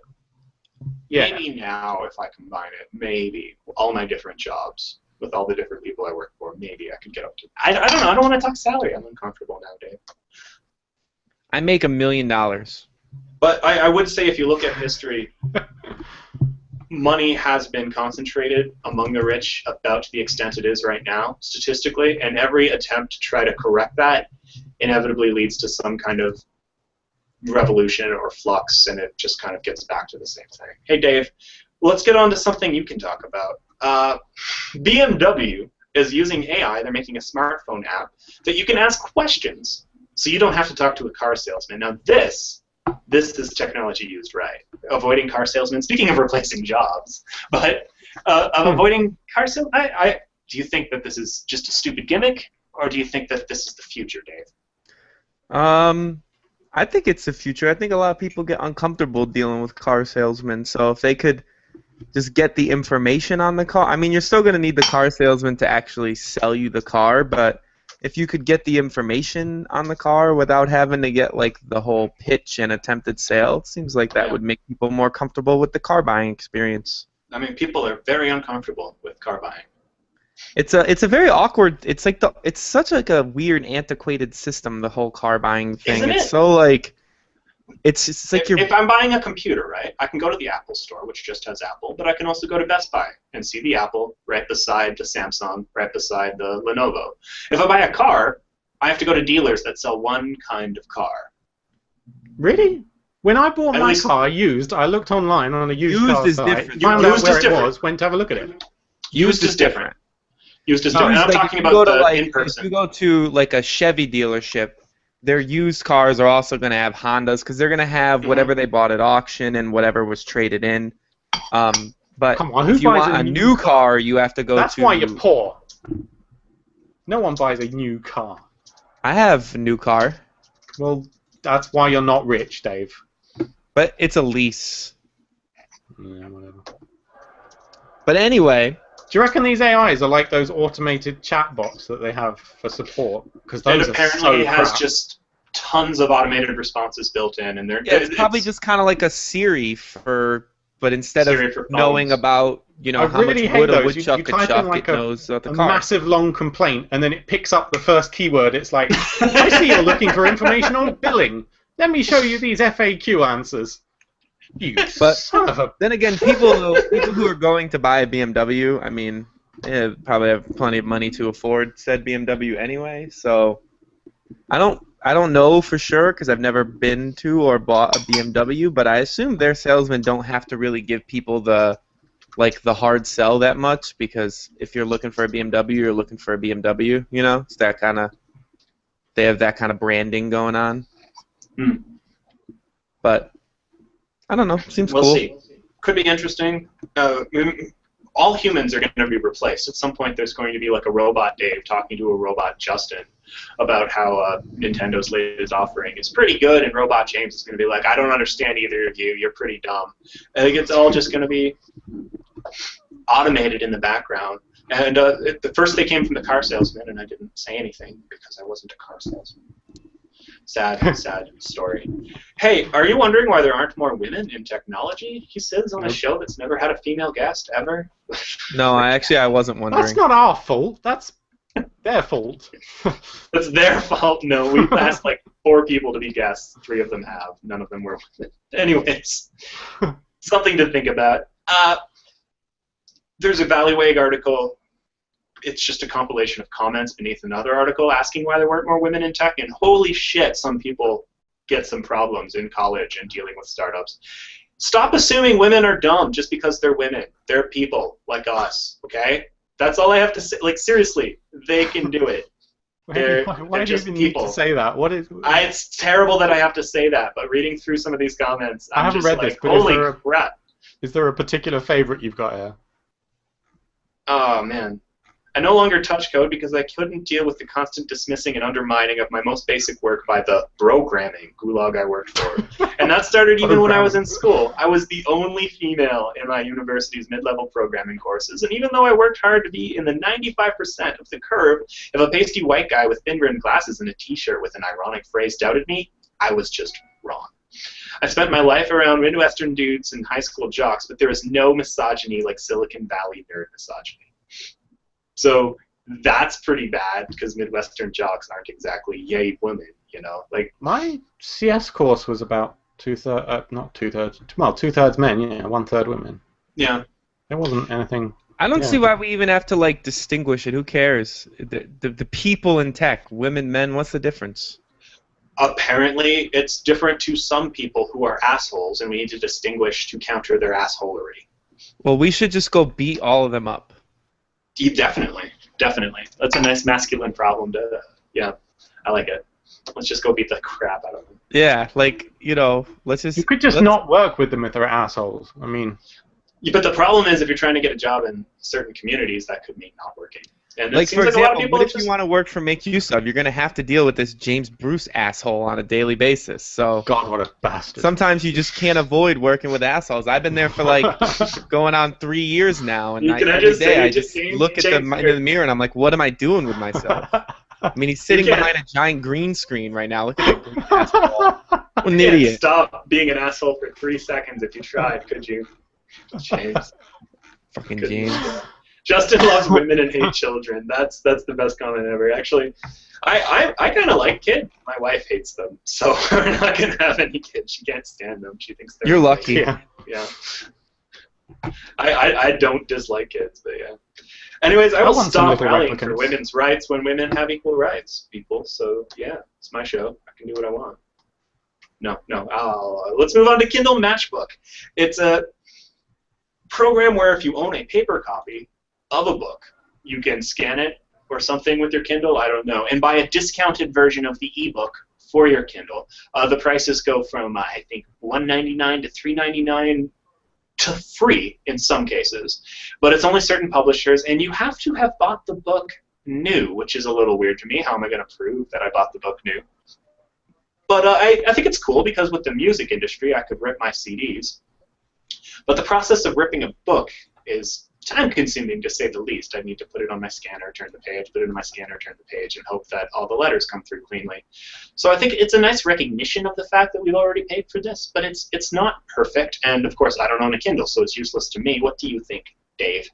Yeah. maybe now, if I combine it, maybe all my different jobs with all the different people I work for, maybe I could get up to. I don't know. I don't want to talk salary. I'm uncomfortable now, Dave. I make $1 million. But I would say if you look at history, money has been concentrated among the rich about to the extent it is right now, statistically, and every attempt to try to correct that inevitably leads to some kind of revolution or flux, and it just kind of gets back to the same thing. Hey, Dave, let's get on to something you can talk about. BMW is using AI. They're making a smartphone app that you can ask questions, so you don't have to talk to a car salesman. Now, this is technology used right. Avoiding car salesmen. Speaking of replacing jobs, but avoiding car salesmen. Do you think that this is just a stupid gimmick, or do you think that this is the future, Dave? I think it's the future. I think a lot of people get uncomfortable dealing with car salesmen. So if they could just get the information on the car, I mean, you're still going to need the car salesman to actually sell you the car, but if you could get the information on the car without having to get like the whole pitch and attempted sale, it seems like that would make people more comfortable with the car buying experience. I mean, people are very uncomfortable with car buying. It's a very awkward. It's like it's such like a weird, antiquated system. The whole car buying thing. Isn't it? It's so like. It's just like if I'm buying a computer, right, I can go to the Apple store, which just has Apple, but I can also go to Best Buy and see the Apple right beside the Samsung, right beside the Lenovo. If I buy a car, I have to go to dealers that sell one kind of car. Really? When I bought my car used, I looked online on a used car site, found out where it was, went to have a look at it. Used is different. Used is different. I'm talking about the in-person. If you go to like a Chevy dealership, their used cars are also going to have Hondas because they're going to have whatever they bought at auction and whatever was traded in. But come on, who if you buys want a new car, you have to go That's to... why you're poor. No one buys a new car. I have a new car. Well, that's why you're not rich, Dave. But it's a lease. Yeah, whatever. But anyway... Do you reckon these AIs are like those automated chatbots that they have for support? Because those apparently it has just tons of automated responses built in, and it's probably just kind of like a Siri but instead of knowing about how much wood a woodchuck could chuck, it knows the car. A massive long complaint, and then it picks up the first keyword. It's like, I see you're looking for information on billing. Let me show you these FAQ answers. But then again, people who are going to buy a BMW, I mean, they probably have plenty of money to afford said BMW anyway. So I don't know for sure because I've never been to or bought a BMW, but I assume their salesmen don't have to really give people the hard sell that much, because if you're looking for a BMW, you're looking for a BMW. It's that kind of, they have that kind of branding going on. But I don't know. Seems cool. We'll see. Could be interesting. All humans are going to be replaced. At some point, there's going to be like a robot Dave talking to a robot Justin about how Nintendo's latest offering is pretty good, and Robot James is going to be like, I don't understand either of you. You're pretty dumb. I think it's all just going to be automated in the background. And at first they came from the car salesman, and I didn't say anything because I wasn't a car salesman. Sad story. Hey, are you wondering why there aren't more women in technology? He says on a show that's never had a female guest ever. No, I wasn't wondering. That's not our fault. That's their fault. That's their fault. No, we've asked like 4 people to be guests. 3 of them have. None of them were women. Anyways, something to think about. There's a Valleywag article. It's just a compilation of comments beneath another article asking why there weren't more women in tech, and holy shit, some people get some problems in college and dealing with startups. Stop assuming women are dumb just because they're women. They're people like us, okay? That's all I have to say. Like, seriously, they can do it. Why do you even need to say that? What is? It's terrible that I have to say that, but reading through some of these comments, I haven't read this, but holy crap. Is there a particular favorite you've got here? Oh, man. I no longer touch code because I couldn't deal with the constant dismissing and undermining of my most basic work by the programming gulag I worked for. And that started even when I was in school. I was the only female in my university's mid-level programming courses, and even though I worked hard to be in the 95% of the curve, if a pasty white guy with thin-rimmed glasses and a t-shirt with an ironic phrase doubted me, I was just wrong. I spent my life around Midwestern dudes and high school jocks, but there is no misogyny like Silicon Valley nerd misogyny. So that's pretty bad because Midwestern jocks aren't exactly yay women, you know. Like my CS course was about not two-thirds, well, two-thirds men, yeah, 1/3 women. Yeah. There wasn't anything. I don't see why we even have to like distinguish it. Who cares? The people in tech, women, men. What's the difference? Apparently, it's different to some people who are assholes, and we need to distinguish to counter their assholery. Well, we should just go beat all of them up. Definitely. That's a nice masculine problem to, yeah, I like it. Let's just go beat the crap out of them. Yeah, like, you know, let's just... You could just not work with them if they're assholes. I mean... Yeah, but the problem is if you're trying to get a job in certain communities, that could mean not working. And like, for example, what if you want to work for Make Use Of? You're going to have to deal with this James Bruce asshole on a daily basis. So God, what a bastard. Sometimes you just can't avoid working with assholes. I've been there for, like, going on 3 years now, and every day I just look at in the mirror and I'm like, what am I doing with myself? I mean, he's sitting behind a giant green screen right now. Look at that green asshole. What an idiot. Stop being an asshole for 3 seconds if you tried, could you? James. Fucking James. Justin loves women and hates children. That's the best comment ever. Actually, I kind of like kids. My wife hates them, so we're not gonna have any kids. She can't stand them. She thinks they're. You're lucky. Yeah. I don't dislike kids, but yeah. Anyways, I will stop rallying for women's rights when women have equal rights, people. So yeah, it's my show. I can do what I want. No. Let's move on to Kindle Matchbook. It's a program where if you own a paper copy of a book, you can scan it or something with your Kindle, I don't know, and buy a discounted version of the ebook for your Kindle. The prices go from, I think, $1.99 to $3.99 to free in some cases, but it's only certain publishers, and you have to have bought the book new, which is a little weird to me. How am I going to prove that I bought the book new? But I think it's cool because with the music industry, I could rip my CDs. But the process of ripping a book is time-consuming, to say the least. I need to put it on my scanner, turn the page, put it in my scanner, turn the page, and hope that all the letters come through cleanly. So I think it's a nice recognition of the fact that we've already paid for this, but it's not perfect. And, of course, I don't own a Kindle, so it's useless to me. What do you think, Dave?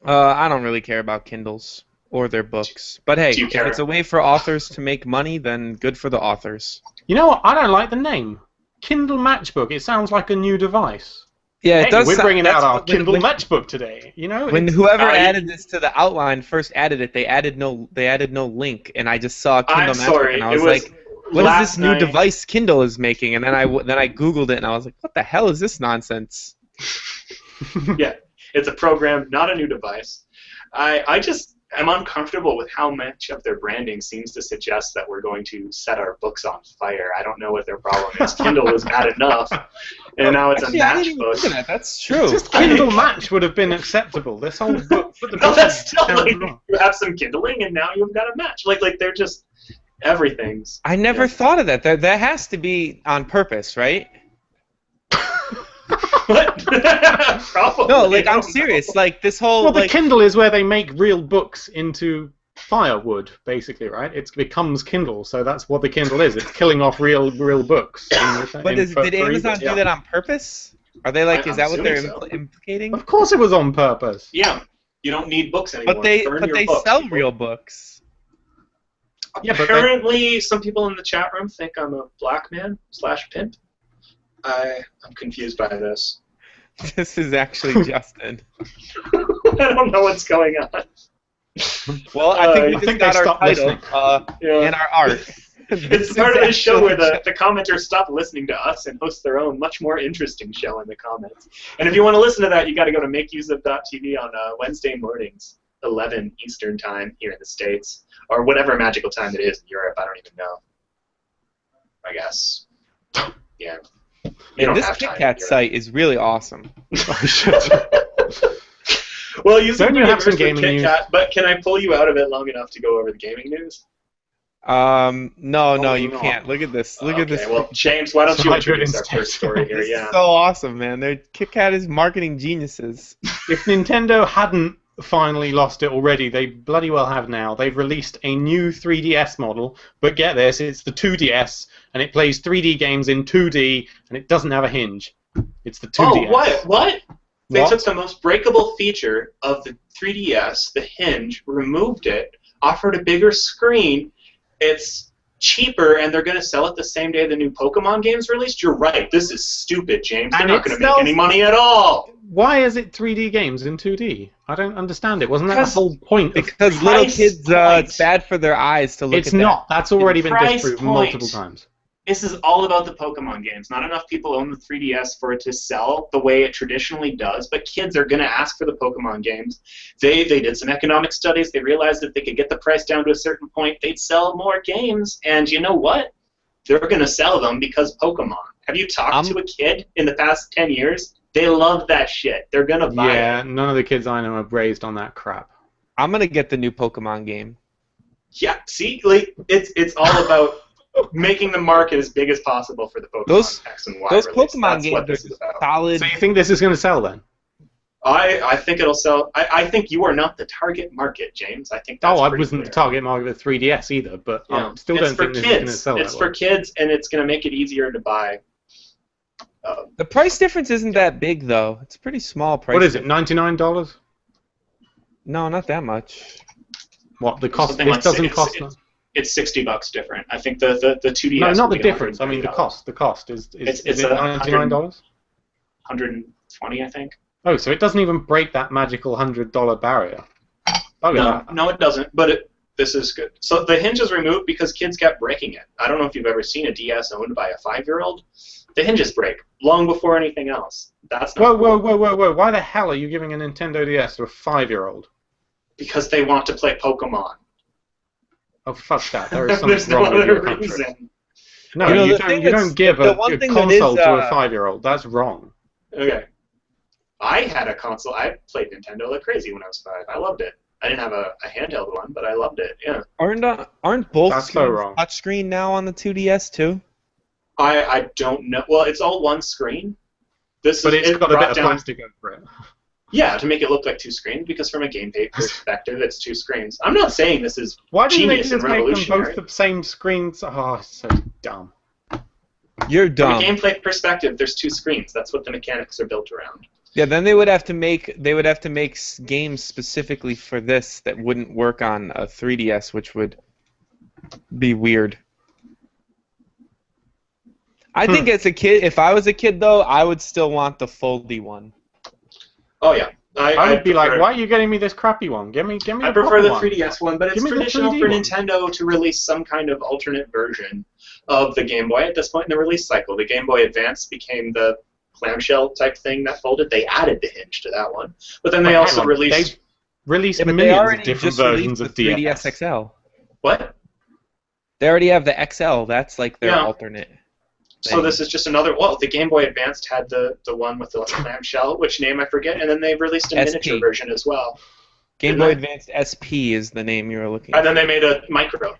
I don't really care about Kindles or their books. But, hey, if it's a way for authors to make money, then good for the authors. You know what? I don't like the name. Kindle Matchbook. It sounds like a new device. Yeah, it does. We're bringing out our Kindle Matchbook today. You know, when whoever added this to the outline first added it, they added no link, and I just saw Kindle Matchbook, and I was like, "What is this new device Kindle is making?" And then I Googled it, and I was like, "What the hell is this nonsense?" Yeah, it's a program, not a new device. I just am uncomfortable with how much of their branding seems to suggest that we're going to set our books on fire. I don't know what their problem is. Kindle was bad enough, and now it's a matchbook. That's true. Just Kindle Match would have been acceptable. This whole book. No, that's still like you have some Kindling, and now you've got a match. Like they're just everything's. I never thought of that. That has to be on purpose, right? What? Probably. No, like I'm serious. Like this whole. Well, the Kindle is where they make real books into firewood, basically, right? It becomes Kindle, so that's what the Kindle is. It's killing off real books. But did Amazon do that on purpose? Are they like? Is that what they're implicating? Of course, it was on purpose. Yeah, you don't need books anymore. But they sell real books. Yeah, apparently, some people in the chat room think I'm a black man / pimp. I'm confused by this. This is actually Justin. I don't know what's going on. Well, I think we just got our title and our art. It's part of the show where the commenters stop listening to us and host their own much more interesting show in the comments. And if you want to listen to that, you got to go to makeuseof.tv on Wednesday mornings, 11 Eastern time here in the States, or whatever magical time it is in Europe. I don't even know. I guess. Yeah. And this KitKat site is really awesome. Well, you seem Don't you pretty have some versed with gaming Kit news? Kat, but can I pull you out of it long enough to go over the gaming news? No, you no. can't. Look at this. Look at this. Well, James, why don't So you I could introduce our instead- first story here? This Yeah. is so awesome, man. Kit Kat is marketing geniuses. If Nintendo hadn't finally lost it already, they bloody well have now. They've released a new 3DS model, but get this, it's the 2DS, and it plays 3D games in 2D, and it doesn't have a hinge. It's the 2DS. Oh, what? They What? took the most breakable feature of the 3DS, the hinge, removed it, offered a bigger screen. It's cheaper, and they're going to sell it the same day the new Pokemon game's released. You're right. This is stupid, James. They're And not it going to make any money at all. Why is it 3D games in 2D? I don't understand it. Wasn't that the Because- whole point? Because Price little kids, point. it's bad for their eyes to look It's at that. not. That's already been price disproven point. multiple times. This is all about the Pokemon games. Not enough people own the 3DS for it to sell the way it traditionally does, but kids are going to ask for the Pokemon games. They did some economic studies. They realized if they could get the price down to a certain point, they'd sell more games. And you know what? They're going to sell them because Pokemon. Have you talked to a kid in the past 10 years? They love that shit. They're going to buy it. Yeah, none of the kids I know are raised on that crap. I'm gonna get the new Pokemon game. Yeah, see? Like, it's all about making the market as big as possible for the Pokemon Those- X and Y Those release. Pokemon That's games what are this is about. solid. So you think this is going to sell then? I think it'll sell. I think you are not the target market, James. I think that's I pretty wasn't the clear. target market of 3DS either, but Yeah. I still It's don't for think this is going to kids. sell It's that for well. kids, and it's going to make it easier to buy. The price difference isn't that big though. It's a pretty small price. What is it, difference. $99? No, not that much. What, the cost? Something This like doesn't six- cost... It's $60 different. I think the 2DS. No, not will the be difference. I mean the $130. cost. The cost. Is It's it a $99? 120, I think. Oh, so it doesn't even break that magical $100 barrier. Look at that. No, it doesn't. But this is good. So the hinge is removed because kids kept breaking it. I don't know if you've ever seen a DS owned by a 5-year-old. The hinges break long before anything else. That's not Whoa. Why the hell are you giving a Nintendo DS to a 5-year-old? because they want to play Pokemon. Oh, fuck that. There is There's something no wrong with other your country. reason. No, You know, you the don't, thing you that's- don't give the a one thing that is, console to a 5-year-old. That's wrong. Okay. I had a console. I played Nintendo like crazy when I was 5. I loved it. I didn't have a handheld one, but I loved it. Yeah. Aren't both That's so screens wrong. touchscreen now on the 2DS too? I don't know. Well, it's all one screen. But But it's got a bit of plastic over it. Yeah, to make it look like two screens, because from a gameplay perspective, it's two screens. I'm not saying this is Why do you genius and just make them revolutionary. both the same screens? Oh, it's so dumb. You're From dumb. a gameplay perspective, there's two screens. That's what the mechanics are built around. Yeah, then they would have to make games specifically for this that wouldn't work on a 3DS, which would be weird. I think as a kid, if I was a kid though, I would still want the foldy one. Oh yeah, I would be like, prefer- why are you getting me this crappy one? Give me the I prefer proper the one. 3DS one, but it's Give me the traditional 3D for one. Nintendo to release some kind of alternate version of the Game Boy at this point in the release cycle. The Game Boy Advance became the clamshell type thing that folded. They added the hinge to that one, but then they Wait, also hang on. released They've released Yeah, but they millions already of different just released versions the of 3DS DS. XL. what? They already have the XL. That's like their Yeah. alternate. So this is just another. Well, the Game Boy Advanced had the one with the clamshell, which name I forget, and then they released a SP. miniature version as well. Game Didn't Boy they? Advanced SP is the name you were looking And at. then they made a micro.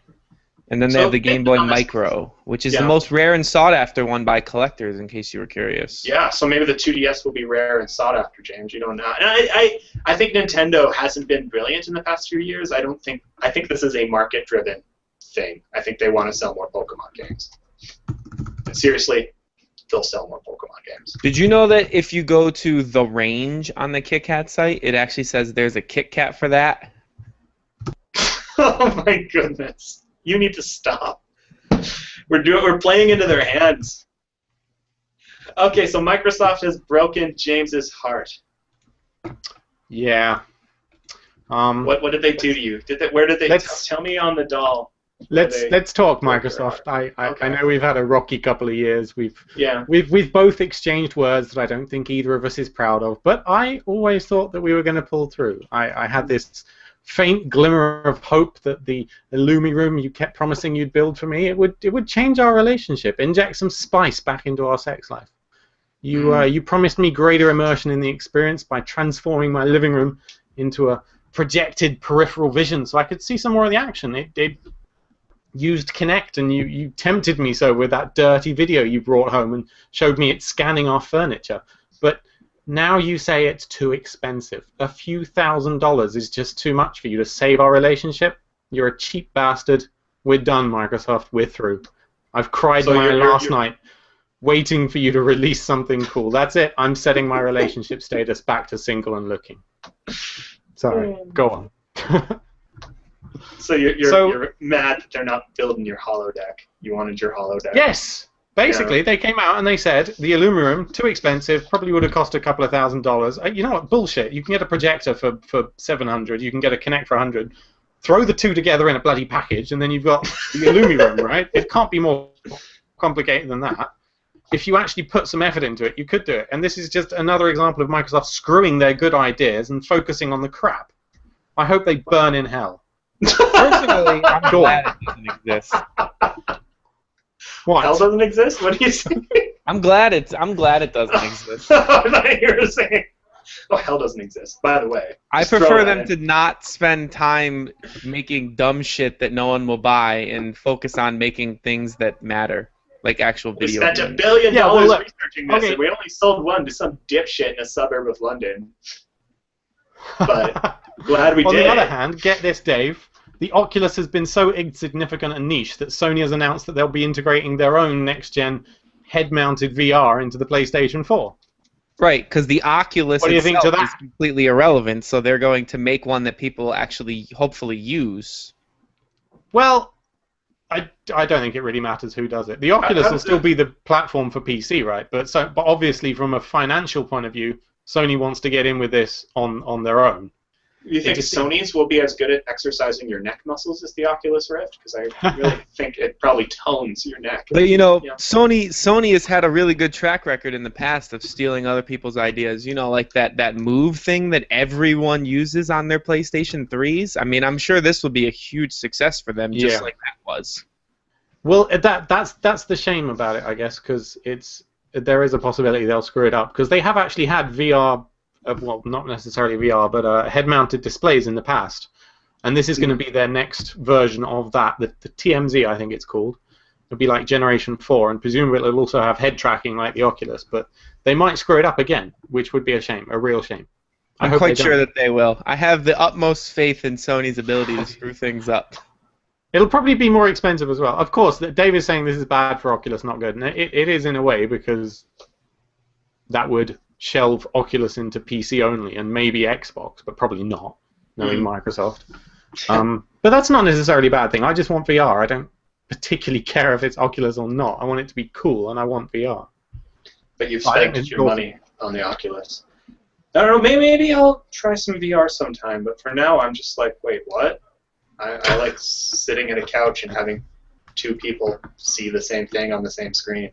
And then they So, have the Game Boy honest- Micro, which is Yeah. the most rare and sought after one by collectors, in case you were curious. Yeah, so maybe the 2DS will be rare and sought after, James. You don't know. And I think Nintendo hasn't been brilliant in the past few years. I think this is a market-driven thing. I think they want to sell more Pokemon games. And seriously, they'll sell more Pokemon games. Did you know that if you go to the range on the Kit Kat site, it actually says there's a Kit Kat for that? Oh my goodness! You need to stop. We're playing into their hands. Okay, so Microsoft has broken James's heart. Yeah. What did they do to you? Where did they Let's- tell me on the doll? Let's talk broke your Microsoft. heart? I Okay. know we've had a rocky couple of years. Yeah. We've both exchanged words that I don't think either of us is proud of. But I always thought that we were going to pull through. I had this faint glimmer of hope that the Illumi room you kept promising you'd build for me, it would change our relationship, inject some spice back into our sex life. You promised me greater immersion in the experience by transforming my living room into a projected peripheral vision so I could see some more of the action. It used Kinect, and you tempted me so with that dirty video you brought home and showed me it scanning our furniture. But now you say it's too expensive. A few $1,000s is just too much for you to save our relationship? You're a cheap bastard. We're done, Microsoft. We're through. I've cried my last night waiting for you to release something cool. That's it. I'm setting my relationship status back to single and looking. Sorry. Go on. So you're mad that they're not building your holodeck. You wanted your holodeck. Yes. Basically, they came out and they said the Illumiroom, too expensive, probably would have cost a couple of $1,000s. You know what? Bullshit. You can get a projector for $700. You can get a Kinect for $100. Throw the two together in a bloody package, and then you've got the Illumiroom, right? It can't be more complicated than that. If you actually put some effort into it, you could do it. And this is just another example of Microsoft screwing their good ideas and focusing on the crap. I hope they burn in hell. Personally, I'm glad it doesn't exist. What? Hell doesn't exist? What are you saying? I'm glad it doesn't exist. I thought you were saying, oh, hell doesn't exist, by the way. I prefer them to not spend time making dumb shit that no one will buy and focus on making things that matter, like actual video games. We spent $1 billion researching this, and we only sold one to some dipshit in a suburb of London. But glad we did. On the other hand, get this, Dave. The Oculus has been so insignificant and niche that Sony has announced that they'll be integrating their own next-gen head-mounted VR into the PlayStation 4. Right, because the Oculus what do you think to that? Is completely irrelevant, so they're going to make one that people actually hopefully use. Well, I don't think it really matters who does it. The Oculus will still be the platform for PC, right? But obviously, from a financial point of view, Sony wants to get in with this on their own. You think Sony's will be as good at exercising your neck muscles as the Oculus Rift? Because I really think it probably tones your neck. But you know, Sony has had a really good track record in the past of stealing other people's ideas. You know, like that Move thing that everyone uses on their PlayStation 3s. I mean, I'm sure this will be a huge success for them, just like that was. Well, that's the shame about it, I guess, because there is a possibility they'll screw it up, because they have actually had VR. Well, not necessarily VR, but head-mounted displays in the past. And this is going to be their next version of that, the TMZ, I think it's called. It'll be like Generation 4, and presumably it'll also have head tracking like the Oculus, but they might screw it up again, which would be a shame, a real shame. I'm quite sure that they will. I have the utmost faith in Sony's ability to screw things up. It'll probably be more expensive as well. Of course, Dave is saying this is bad for Oculus, not good. And it is in a way, because that would shelve Oculus into PC only and maybe Xbox, but probably not, knowing Microsoft. But that's not necessarily a bad thing. I just want VR. I don't particularly care if it's Oculus or not. I want it to be cool, and I want VR. But you've spent your money on the Oculus. I don't know, maybe I'll try some VR sometime, but for now I'm just like, wait, what? I like sitting at a couch and having two people see the same thing on the same screen.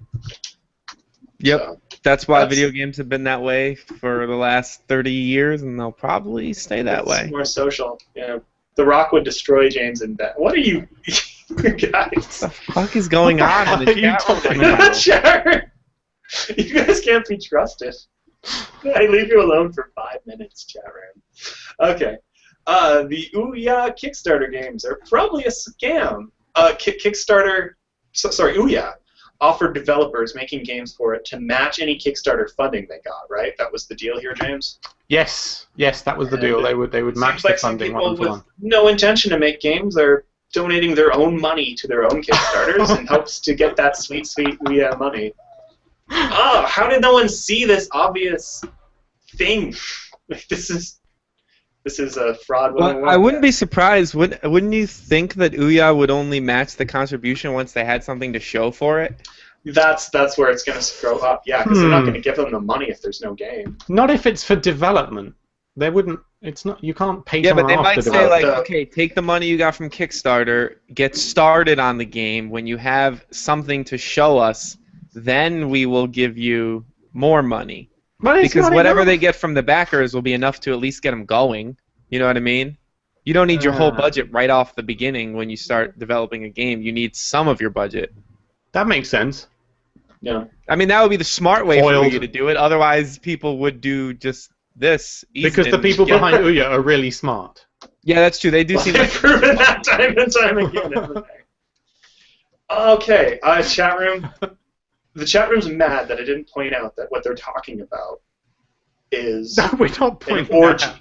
Yep, so, that's why video games have been that way for the last 30 years, and they'll probably stay that way. More social. You know, The Rock would destroy James in bed. What are you guys? What the fuck is going on in the chat room? You guys can't be trusted. I leave you alone for 5 minutes, chat room. Okay. The Ouya Kickstarter games are probably a scam. Ouya offered developers making games for it to match any Kickstarter funding they got, right? That was the deal here, James? Yes, that was the deal. They would match the funding one for one. No intention to make games. They're donating their own money to their own Kickstarters in hopes to get that sweet Ouya money. Oh, how did no one see this obvious thing? This is a fraud. Well, I wouldn't be surprised. Wouldn't you think that Ouya would only match the contribution once they had something to show for it? That's where it's going to screw up. Yeah, because they're not going to give them the money if there's no game. Not if it's for development. They wouldn't. It's not. You can't pay someone off to develop. Yeah, but they might say like, okay, take the money you got from Kickstarter, get started on the game. When you have something to show us, then we will give you more money. Because whatever they get from the backers will be enough to at least get them going. You know what I mean? You don't need your whole budget right off the beginning when you start developing a game. You need some of your budget. That makes sense. Yeah. I mean, that would be the smart way for you to do it. Otherwise, people would do just this. Because the people behind Ouya are really smart. Yeah, that's true. They do seem They've like proven that time and time again. Okay, chat room. The chat room's mad that I didn't point out that what they're talking about is No, we're not an pointing orgy. that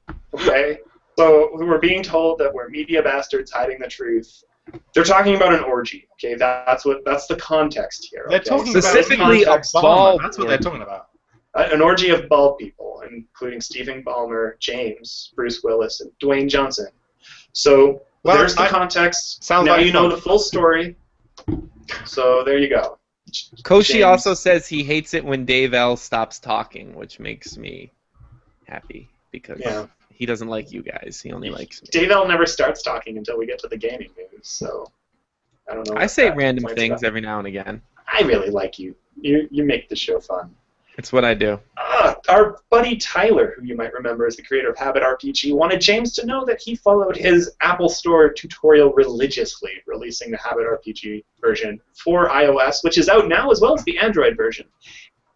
out. Okay? So we're being told that we're media bastards hiding the truth. They're talking about an orgy. Okay, that's the context here. They're okay? talking specifically about a bald. That's what they're talking about. An orgy of bald people, including Stephen Ballmer, James, Bruce Willis, and Dwayne Johnson. So there's the context. Sounds now like you know fun. the full story. So there you go. Koshi James. also says he hates it when Dave L stops talking, which makes me happy because he doesn't like you guys. He only likes me. Dave L never starts talking until we get to the gaming news, so I don't know. I say that random points things about. every now and again. I really like you. You make the show fun. It's what I do. Our buddy Tyler, who you might remember as the creator of Habit RPG, wanted James to know that he followed his Apple Store tutorial religiously, releasing the Habit RPG version for iOS, which is out now, as well as the Android version.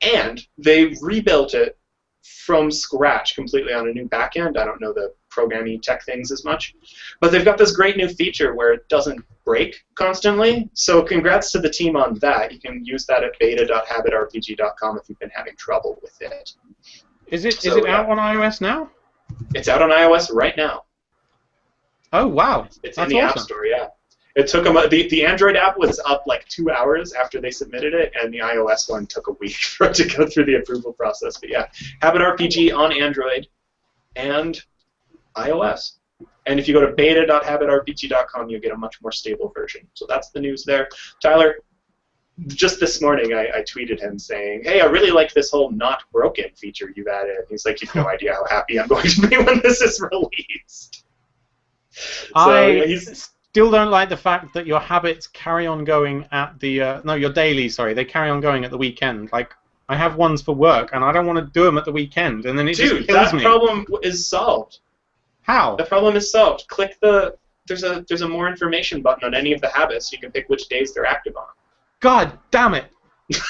And they rebuilt it from scratch completely on a new backend. I don't know the programming tech things as much. But they've got this great new feature where it doesn't break constantly. So congrats to the team on that. You can use that at beta.habitrpg.com if you've been having trouble with it. Is it out on iOS now? It's out on iOS right now. Oh, wow. It's That's in the awesome. App Store, yeah. It took them, the Android app was up like 2 hours after they submitted it, and the iOS one took a week for it to go through the approval process. But yeah, Habit RPG on Android and iOS. And if you go to beta.habitrpg.com, you'll get a much more stable version. So that's the news there. Tyler, just this morning I tweeted him saying, hey, I really like this whole not broken feature you've added. He's like, you've no idea how happy I'm going to be when this is released. I still don't like the fact that your habits carry on going at the... no, your dailies, sorry. They carry on going at the weekend. Like, I have ones for work, and I don't want to do them at the weekend, and then it just kills me. That problem is solved. How? The problem is solved. Click the... There's a more information button on any of the habits. You can pick which days they're active on. God damn it.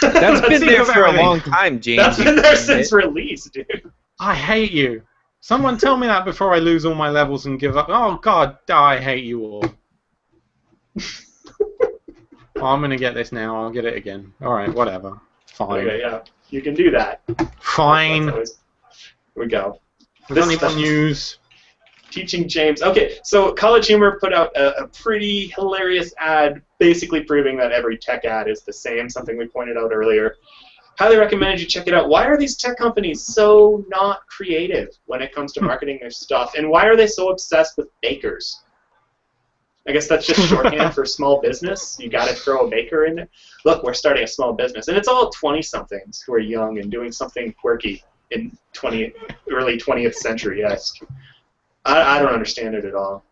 That's been there for a long time, James. That's been there since release, dude. I hate you. Someone tell me that before I lose all my levels and give up. Oh, God, I hate you all. I'm going to get this now. I'll get it again. All right, whatever. Fine. Okay, yeah. You can do that. Fine. Here we go. There's only one news. Teaching James. Okay, so College Humor put out a pretty hilarious ad basically proving that every tech ad is the same, something we pointed out earlier. Highly recommended you check it out. Why are these tech companies so not creative when it comes to marketing their stuff? And why are they so obsessed with bakers? I guess that's just shorthand for small business. You got to throw a baker in there. Look, we're starting a small business. And it's all 20-somethings who are young and doing something quirky in early 20th century-esque. I don't understand it at all.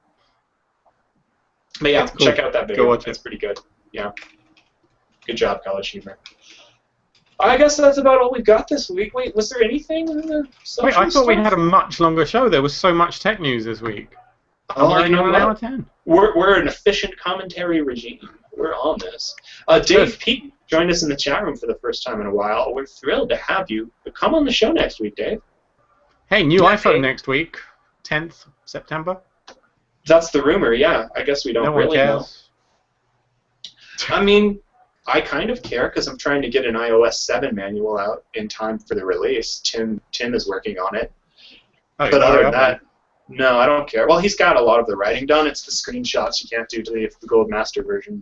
But yeah, cool. Check out that video. Go watch it's pretty good. Yeah. Good job, College Humor. I guess that's about all we've got this week. Wait, was there anything in the social Wait, I thought we stuff? had a much longer show. There was so much tech news this week. Oh, you know an what? hour 10. We're an efficient commentary regime. We're on this. Dave Pete joined us in the chat room for the first time in a while. We're thrilled to have you. But come on the show next week, Dave. Hey, new iPhone next week, 10th September. That's the rumor, yeah. I guess we don't really know. I mean, I kind of care because I'm trying to get an iOS 7 manual out in time for the release. Tim is working on it. Oh, but other than that, no, I don't care. Well, he's got a lot of the writing done. It's the screenshots you can't do to the Gold Master version.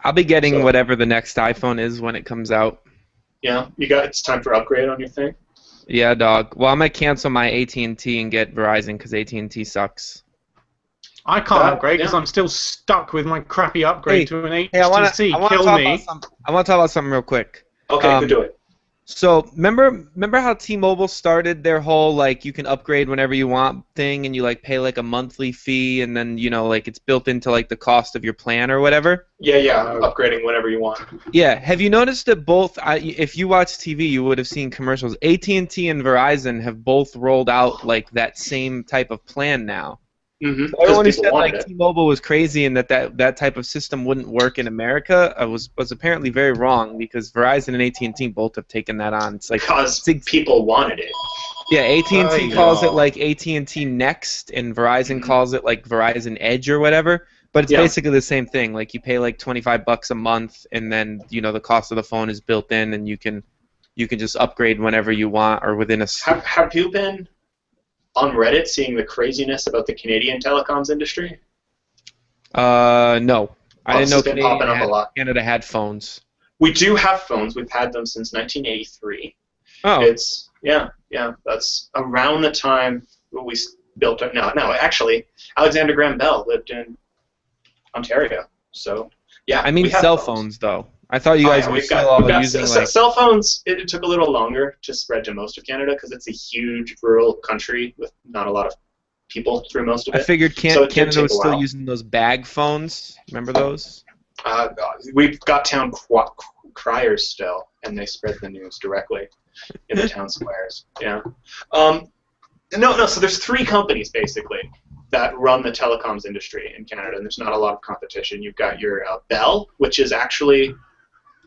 I'll be getting whatever the next iPhone is when it comes out. Yeah, it's time for upgrade on your thing? Yeah, dog. Well, I'm going to cancel my AT&T and get Verizon because AT&T sucks. I can't upgrade because I'm still stuck with my crappy upgrade to an HTC. I want to talk about something real quick. Okay, go do it. So remember how T-Mobile started their whole like you can upgrade whenever you want thing, and you like pay like a monthly fee, and then like it's built into like the cost of your plan or whatever. Yeah, upgrading whenever you want. Yeah, have you noticed that both? If you watch TV, you would have seen commercials. AT&T and Verizon have both rolled out like that same type of plan now. Mm-hmm. Everyone who said wanted like it. T-Mobile was crazy and that type of system wouldn't work in America was apparently very wrong because Verizon and AT&T both have taken that on. It's like Because people wanted it. yeah, AT&T I calls it know. like AT&T Next, and Verizon calls it like Verizon Edge or whatever. But it's Yeah. basically the same thing. Like you pay like $25 a month, and then the cost of the phone is built in, and you can just upgrade whenever you want or within a. Have you been on Reddit seeing the craziness about the Canadian telecoms industry? No, I didn't This know has been popping up a lot. Canada had phones. We do have phones. We've had them since 1983. Oh, It's yeah. That's around the time we built it. No, actually, Alexander Graham Bell lived in Ontario. So yeah, I mean we have cell phones though. I thought you guys were we've still got all using like cell phones. It took a little longer to spread to most of Canada because it's a huge rural country with not a lot of people through most of it. I figured So it did Canada take was a still while. using those bag phones. Remember those? We've got town criers still, and they spread the news directly in the town squares. Yeah. No. So there's three companies basically that run the telecoms industry in Canada, and there's not a lot of competition. You've got your Bell, which is actually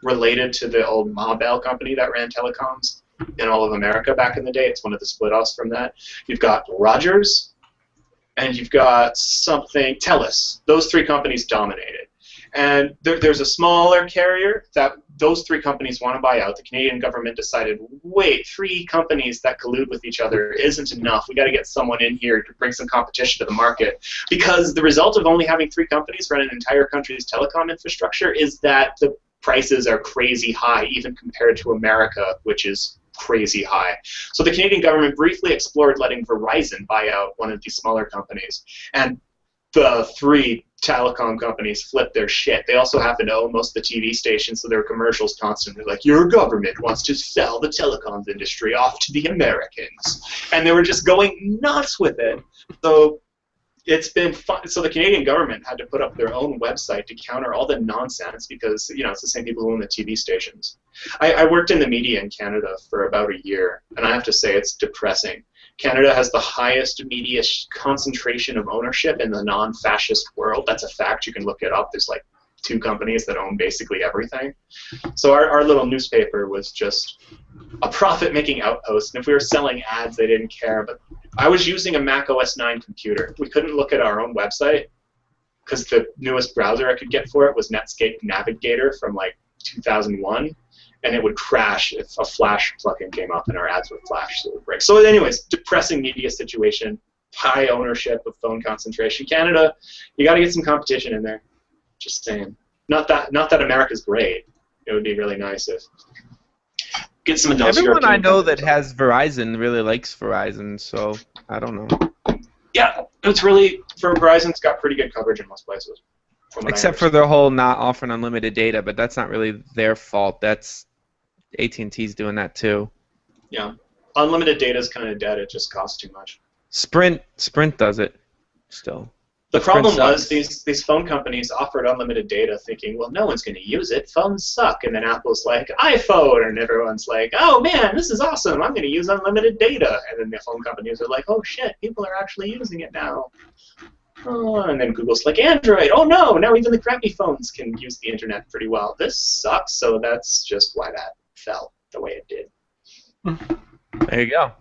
related to the old Ma Bell company that ran telecoms in all of America back in the day. It's one of the split-offs from that. You've got Rogers, and you've got something TELUS. Those three companies dominated. And there's a smaller carrier that those three companies want to buy out. The Canadian government decided, wait, three companies that collude with each other isn't enough. We got to get someone in here to bring some competition to the market. Because the result of only having three companies run an entire country's telecom infrastructure is that the prices are crazy high, even compared to America, which is crazy high. So the Canadian government briefly explored letting Verizon buy out one of these smaller companies. And the three telecom companies flipped their shit. They also happen to own most of the TV stations, so there are commercials constantly like, your government wants to sell the telecoms industry off to the Americans. And they were just going nuts with it. So it's been fun. So the Canadian government had to put up their own website to counter all the nonsense because, it's the same people who own the TV stations. I worked in the media in Canada for about a year, and I have to say it's depressing. Canada has the highest media concentration of ownership in the non-fascist world. That's a fact. You can look it up. There's like two companies that own basically everything. So our little newspaper was just a profit-making outpost. And if we were selling ads, they didn't care. But I was using a Mac OS 9 computer. We couldn't look at our own website because the newest browser I could get for it was Netscape Navigator from like 2001. And it would crash if a Flash plugin came up and our ads would flash, so it would break. So anyways, depressing media situation, high ownership of phone concentration. Canada, you got to get some competition in there. Just saying. Not that America's great. It would be really nice if get some of those Everyone I European know that companies. has Verizon really likes Verizon, so I don't know. Yeah, it's really, for Verizon's got pretty good coverage in most places. Except for their whole not offering unlimited data, but that's not really their fault. That's AT&T's doing that too. Yeah, unlimited data is kind of dead. It just costs too much. Sprint does it still. The Sprint problem was sucks. these phone companies offered unlimited data thinking, well, no one's going to use it. Phones suck. And then Apple's like, iPhone. And everyone's like, oh, man, this is awesome. I'm going to use unlimited data. And then the phone companies are like, oh, shit, people are actually using it now. Oh, and then Google's like, Android. Oh, no, now even the crappy phones can use the internet pretty well. This sucks. So that's just why that fell the way it did. There you go.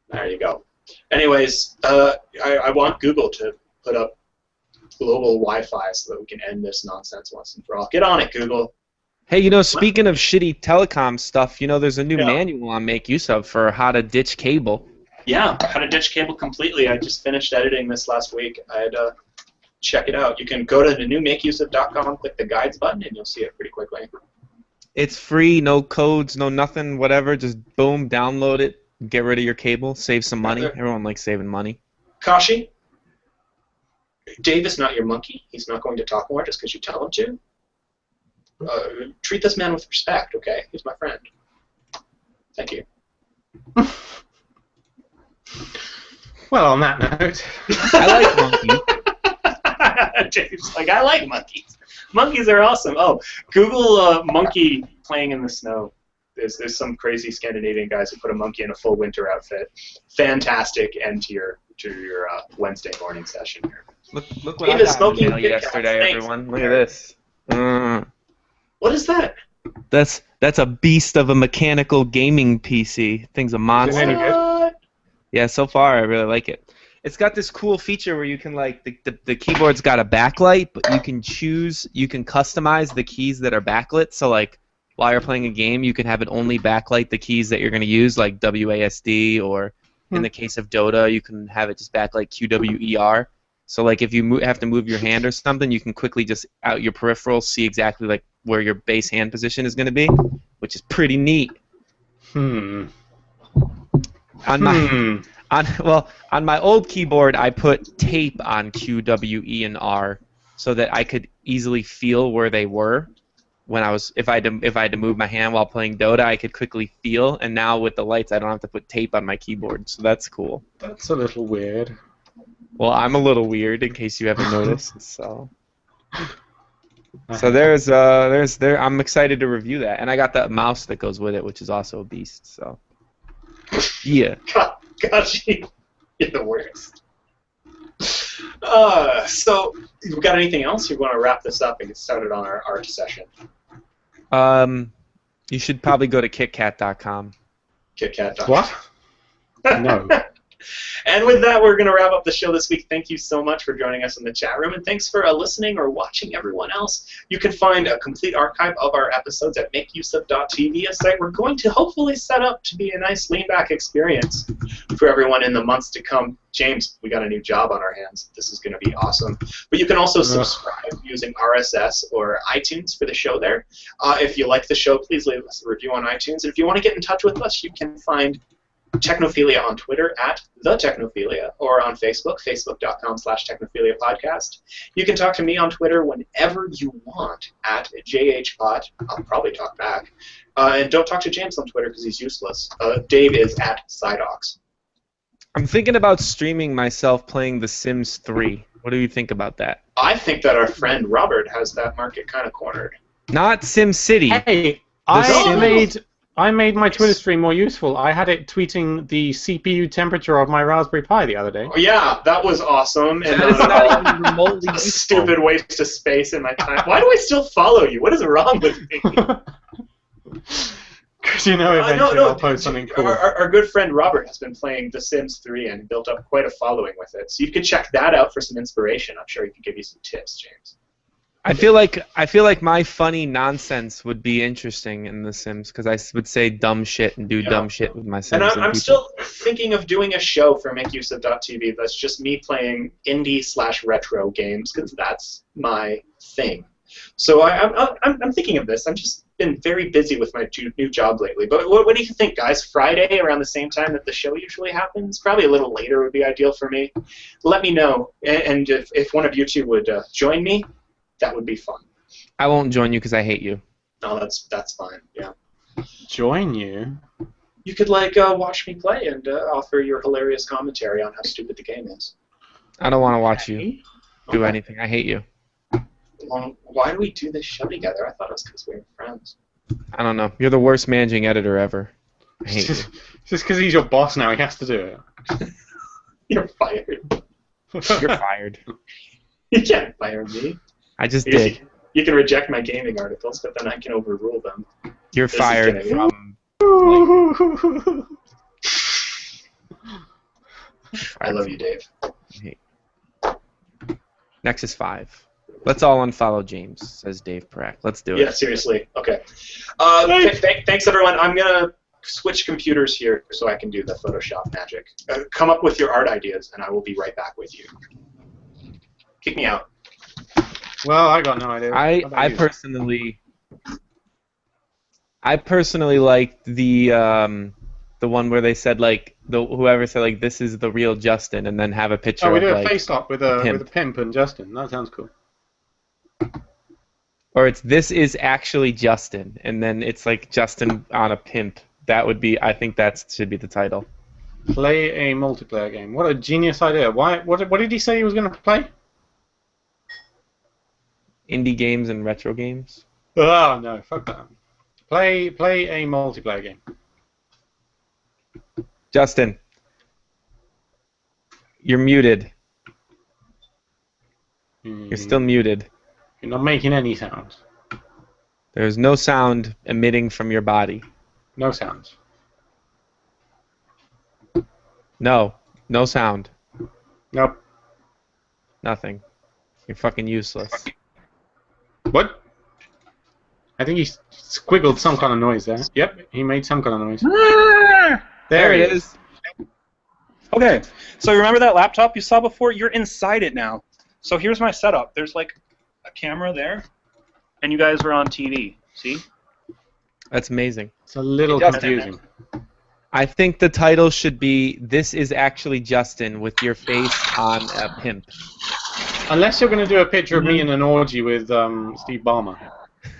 There you go. Anyways, I want Google to put up global Wi-Fi so that we can end this nonsense once and for all. Get on it, Google. Hey, speaking of shitty telecom stuff, there's a new manual on Make Use of for how to ditch cable. Yeah, how to ditch cable completely. I just finished editing this last week. I'd check it out. You can go to thenewmakeuseof.com, click the guides button, and you'll see it pretty quickly. It's free, no codes, no nothing, whatever. Just boom, download it, get rid of your cable, save some money. Everyone likes saving money. Kashi, Dave is not your monkey. He's not going to talk more just because you tell him to. Treat this man with respect, okay? He's my friend. Thank you. Well, on that note, I like monkeys. Dave's like, I like monkeys. Monkeys are awesome. Oh, Google monkey playing in the snow. There's some crazy Scandinavian guys who put a monkey in a full winter outfit. Fantastic end to your your Wednesday morning session here. Look what Dave I is got smoking in the mail Kit Kats. yesterday, Thanks. everyone. Look at this. What is that? That's a beast of a mechanical gaming PC. Thing's a monster. any good? What? Yeah, so far I really like it. It's got this cool feature where you can like the keyboard's got a backlight, but you can customize the keys that are backlit. So like while you're playing a game, you can have it only backlight the keys that you're going to use, like WASD, or in the case of Dota, you can have it just backlight QWER. So like if you have to move your hand or something, you can quickly just out your peripherals see exactly like where your base hand position is going to be, which is pretty neat. On my old keyboard, I put tape on Q, W, E, and R so that I could easily feel where they were when if I had to move my hand while playing Dota, I could quickly feel. And now with the lights, I don't have to put tape on my keyboard, so that's cool. That's a little weird. Well, I'm a little weird, in case you haven't noticed. So there's I'm excited to review that, and I got that mouse that goes with it, which is also a beast. So yeah. God, you're the worst. So, you got anything else? You want to wrap this up and get started on our art session? You should probably go to KitKat.com. KitKat.com. What? No. And with that, we're going to wrap up the show this week. Thank you so much for joining us in the chat room, and thanks for listening or watching, everyone else. You can find a complete archive of our episodes at makeuseof.tv, a site we're going to hopefully set up to be a nice lean-back experience for everyone in the months to come. James, we got a new job on our hands. This is going to be awesome. But you can also subscribe using RSS or iTunes for the show there. If you like the show, please leave us a review on iTunes. And if you want to get in touch with us, you can find Technophilia on Twitter at The Technophilia, or on Facebook, facebook.com/Technophilia Podcast. You can talk to me on Twitter whenever you want at JHPod. I'll probably talk back. And don't talk to James on Twitter because he's useless. Dave is at Sidox. I'm thinking about streaming myself playing The Sims 3. What do you think about that? I think that our friend Robert has that market kind of cornered. Not Sim City. Hey, I made my Twitter stream more useful. I had it tweeting the CPU temperature of my Raspberry Pi the other day. Oh, yeah, that was awesome. And It's not even remotely a useful. stupid waste of space in my time. Why do I still follow you? What is wrong with me? Because you know eventually I'll post something cool. Our good friend Robert has been playing The Sims 3 and built up quite a following with it. So you could check that out for some inspiration. I'm sure he could give you some tips, James. I feel like my funny nonsense would be interesting in The Sims because I would say dumb shit and do dumb shit with my Sims. And I'm still thinking of doing a show for makeuseof.tv that's just me playing indie/retro games because that's my thing. So I'm thinking of this. I've just been very busy with my new job lately. But what do you think, guys? Friday around the same time that the show usually happens? Probably a little later would be ideal for me. Let me know. And if one of you two would join me, that would be fun. I won't join you because I hate you. No, that's fine. Yeah. Join you? You could watch me play and offer your hilarious commentary on how stupid the game is. I don't want to watch you do anything. I hate you. Well, why do we do this show together? I thought it was because we were friends. I don't know. You're the worst managing editor ever. I hate you. Just because he's your boss now, he has to do it. You're fired. You're fired. You can't fire me. I just did. You can reject my gaming articles, but then I can overrule them. You're fired from. I love you, Dave. Nexus 5. Let's all unfollow James, says Dave Prack. Let's do it. Yeah, seriously. Okay. Thanks, everyone. I'm going to switch computers here so I can do the Photoshop magic. Come up with your art ideas, and I will be right back with you. Kick me out. Well, I got no idea. I personally liked the one where they said whoever said this is the real Justin and then have a picture. Oh, we of do a face swap with a pimp and Justin. That sounds cool. Or this is actually Justin, and then it's like Justin on a pimp. That would be. I think that should be the title. Play a multiplayer game. What a genius idea. What did he say he was going to play? Indie games and retro games. Oh no, fuck that. Play a multiplayer game. Justin. You're muted. Hmm. You're still muted. You're not making any sounds. There's no sound emitting from your body. No sounds. No. No sound. Nope. Nothing. You're fucking useless. What? I think he squiggled some kind of noise there. Yep, he made some kind of noise. There it is. Okay, so remember that laptop you saw before? You're inside it now. So here's my setup. There's like a camera there, and you guys are on TV. See? That's amazing. It's a little Justin. confusing. I think the title should be "This is actually Justin with your face on a pimp." Unless you're going to do a picture of me in an orgy with Steve Ballmer.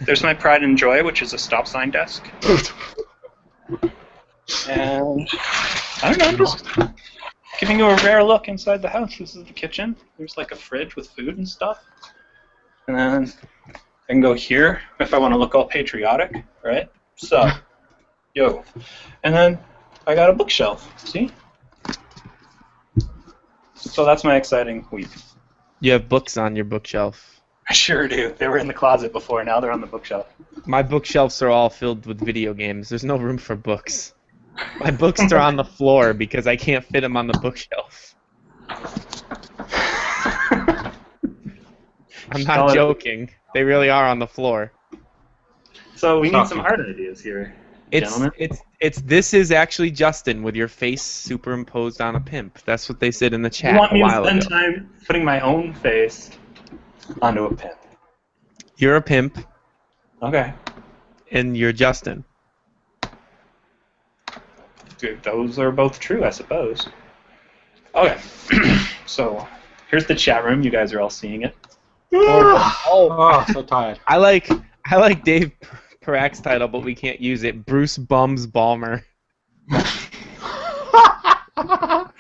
There's my pride and joy, which is a stop sign desk. And I don't know, I'm just giving you a rare look inside the house. This is the kitchen. There's like a fridge with food and stuff. And then I can go here if I want to look all patriotic, right? So, yo. And then I got a bookshelf, see? So that's my exciting week. You have books on your bookshelf. I sure do. They were in the closet before, now they're on the bookshelf. My bookshelves are all filled with video games. There's no room for books. My books are on the floor because I can't fit them on the bookshelf. I'm not joking. They really are on the floor. So we need some art ideas here, gentlemen. It's This is actually Justin with your face superimposed on a pimp. That's what they said in the chat You want a me to while spend ago. time putting my own face onto a pimp? You're a pimp, Okay. and you're Justin. Dude, those are both true, I suppose. Okay. So here's the chat room. You guys are all seeing it. Oh, so tired. I like Dave Parak's title, but we can't use it. Bruce Bums Balmer.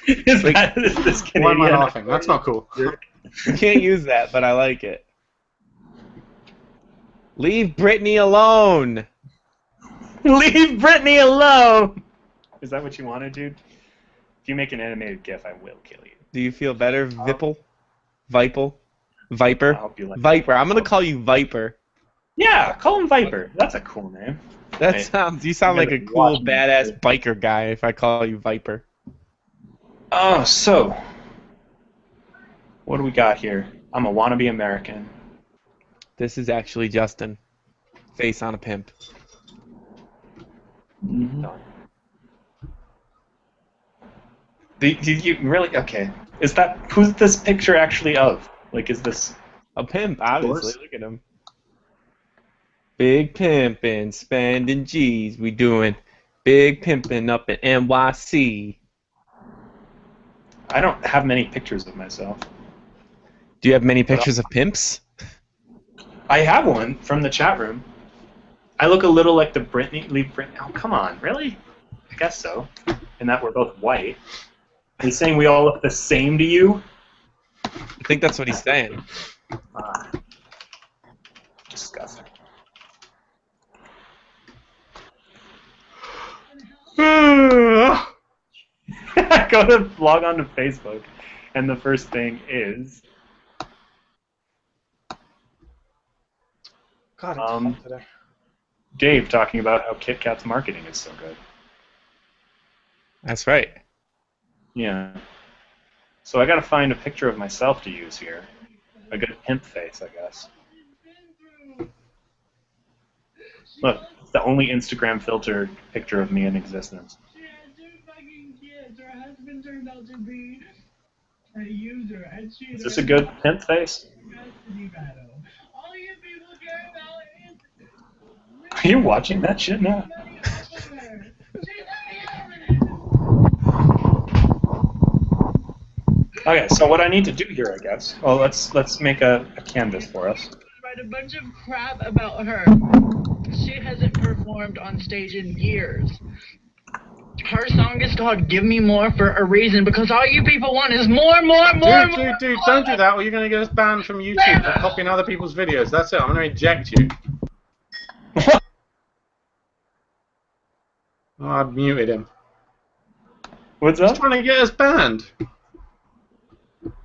Is this Canadian? Why am I laughing? That's not cool. We can't use that, but I like it. Leave Britney alone. Leave Britney alone! Is that what you wanted, dude? If you make an animated GIF, I will kill you. Do you feel better, Vipple? Vipel? Viper? I hope you like Viper. I'm gonna call you Viper. Yeah, call him Viper. That's a cool name. That Hey, sounds. You sound like a cool, badass biker guy. If I call you Viper. Oh, so what do we got here? I'm a wannabe American. This is actually Justin. Face on a pimp. Done. You really okay? Is that who's this picture actually of? Like, is this A pimp, obviously. course. Look at him. Big pimpin', spending G's. We doing big pimpin' up in NYC. I don't have many pictures of myself. Do you have many pictures of pimps? I have one from the chat room. I look a little like the Leave Britney. Oh, come on, really? I guess so. And that we're both white. He's saying we all look the same to you? I think that's what he's saying. Disgusting. I go to log on to Facebook, and the first thing is God, it's hot today. Dave talking about how Kit Kat's marketing is so good. That's right. Yeah. So I gotta find a picture of myself to use here. A good pimp face, I guess. Look, it's the only Instagram filtered picture of me in existence. She had 2 fucking kids. Her husband turned out to be a user, and she Is this a good pimp face? custody battle. All you people care about is Are you watching that shit now? money over her. She's a human. Okay, so what I need to do here, I guess. Well, let's make a canvas for us. Write a bunch of crap about her. She hasn't performed on stage in years. Her song is called "Give Me More" for a reason, because all you people want is more. Dude, don't do that, or you're going to get us banned from YouTube for copying other people's videos. That's it, I'm going to eject you. Oh, I muted him. What's He's up? trying to get us banned.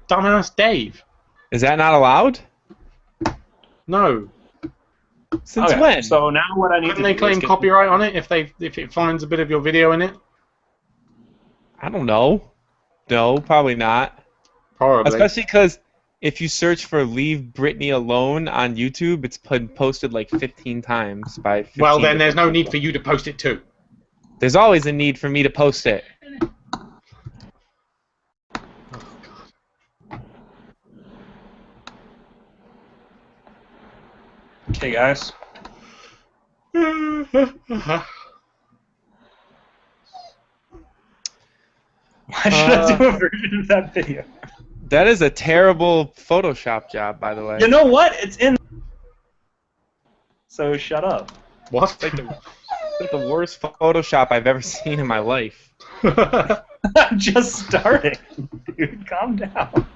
dumbass Dave. Is that not allowed? No. Since Okay, when? So now what I need Couldn't to they do claim is get copyright on it if it finds a bit of your video in it? I don't know. No, probably not. Probably. Especially because if you search for "Leave Britney Alone" on YouTube, it's posted like 15 times by 15 Well, then there's no different need people. for you to post it too. There's always a need for me to post it. Okay, guys. Why should I do a version of that video? That is a terrible Photoshop job, by the way. You know what? It's in. So shut up. What? It's the worst Photoshop I've ever seen in my life. I'm just starting, dude. Calm down.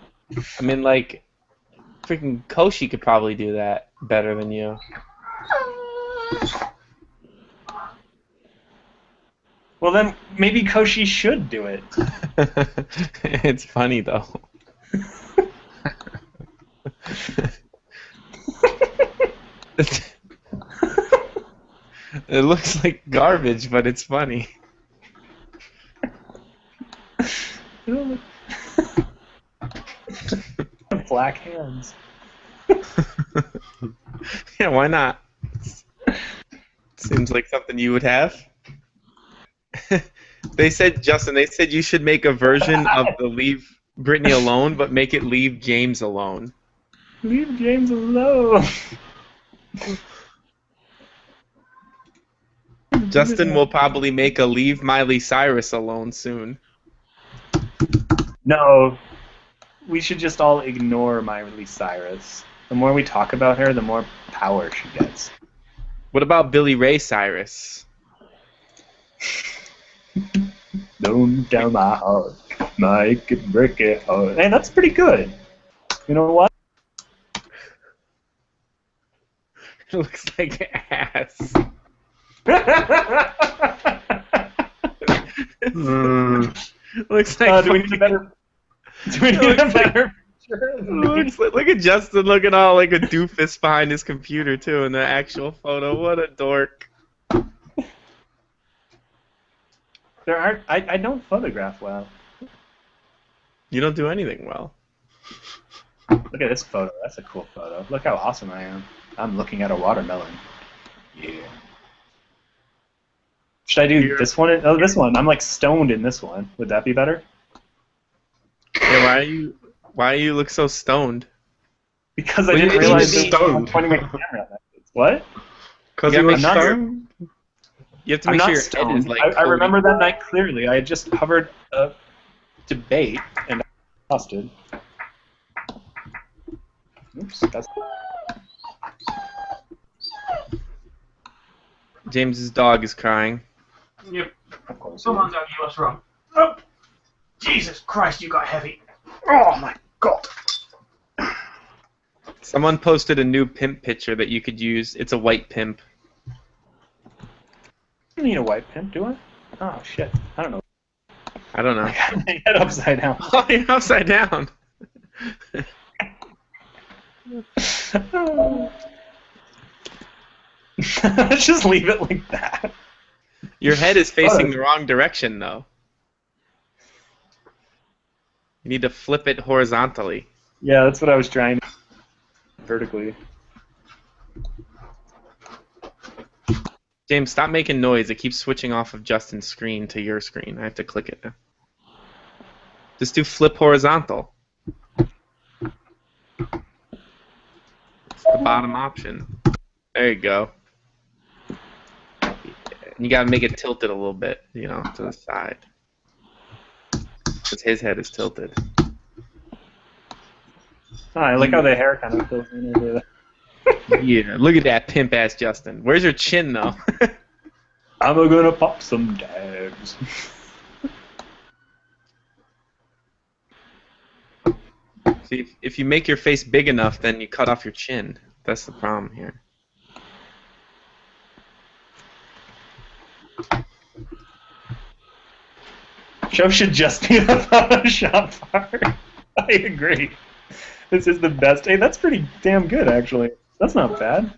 I mean, like, freaking Koshi could probably do that better than you. Well, then maybe Koshi should do it. It's funny, though. It looks like garbage, but it's funny. Black hands. Yeah, why not? Seems like something you would have. They said, Justin, they said you should make a version of the Leave Britney Alone, but make it Leave James Alone. Leave James alone. Justin will probably make a Leave Miley Cyrus Alone soon. No. We should just all ignore Miley Cyrus. The more we talk about her, the more power she gets. What about Billy Ray Cyrus? Don't tell my heart, make it break it heart. Hey, that's pretty good. You know what? It looks like ass. Looks like. Do we need a better? Do we need a better picture? Look at Justin looking all like a doofus behind his computer too in the actual photo. What a dork. There aren't. I don't photograph well. You don't do anything well. Look at this photo. That's a cool photo. Look how awesome I am. I'm looking at a watermelon. Yeah. Should I do this one? Oh, this one. I'm like stoned in this one. Would that be better? Yeah, why do you look so stoned? Because I Well, didn't you realize should be I'm pointing my camera at that. What? Because Yeah, you were I'm not- stoned? You have to I'm make not sure your stoned. head is like. I remember floating. that night clearly. I had just covered a debate and I busted. Oops. That's... James's dog is crying. Yep. Of course. Someone's having you what's wrong. Oh! Jesus Christ, you got heavy. Oh my God. Someone posted a new pimp picture that you could use. It's a white pimp. I don't need a white pimp, do I? Oh shit. I don't know. I don't know. I got my head upside down. Oh, you're upside down. Let's just leave it like that. Your head is facing the wrong direction, though. You need to flip it horizontally. Yeah, that's what I was trying to vertically. James, stop making noise. It keeps switching off of Justin's screen to your screen. I have to click it now. Just do flip horizontal. It's the bottom option. There you go. And you gotta make it tilted a little bit, you know, to the side. Because his head is tilted. Oh, I like how the hair kind of fills in into the... Yeah, look at that pimp ass Justin. Where's your chin though? I'm gonna pop some tags. See, if you make your face big enough, then you cut off your chin. That's the problem here. Show should just be the Photoshop part. I agree. This is the best. Hey, that's pretty damn good, actually. That's not bad.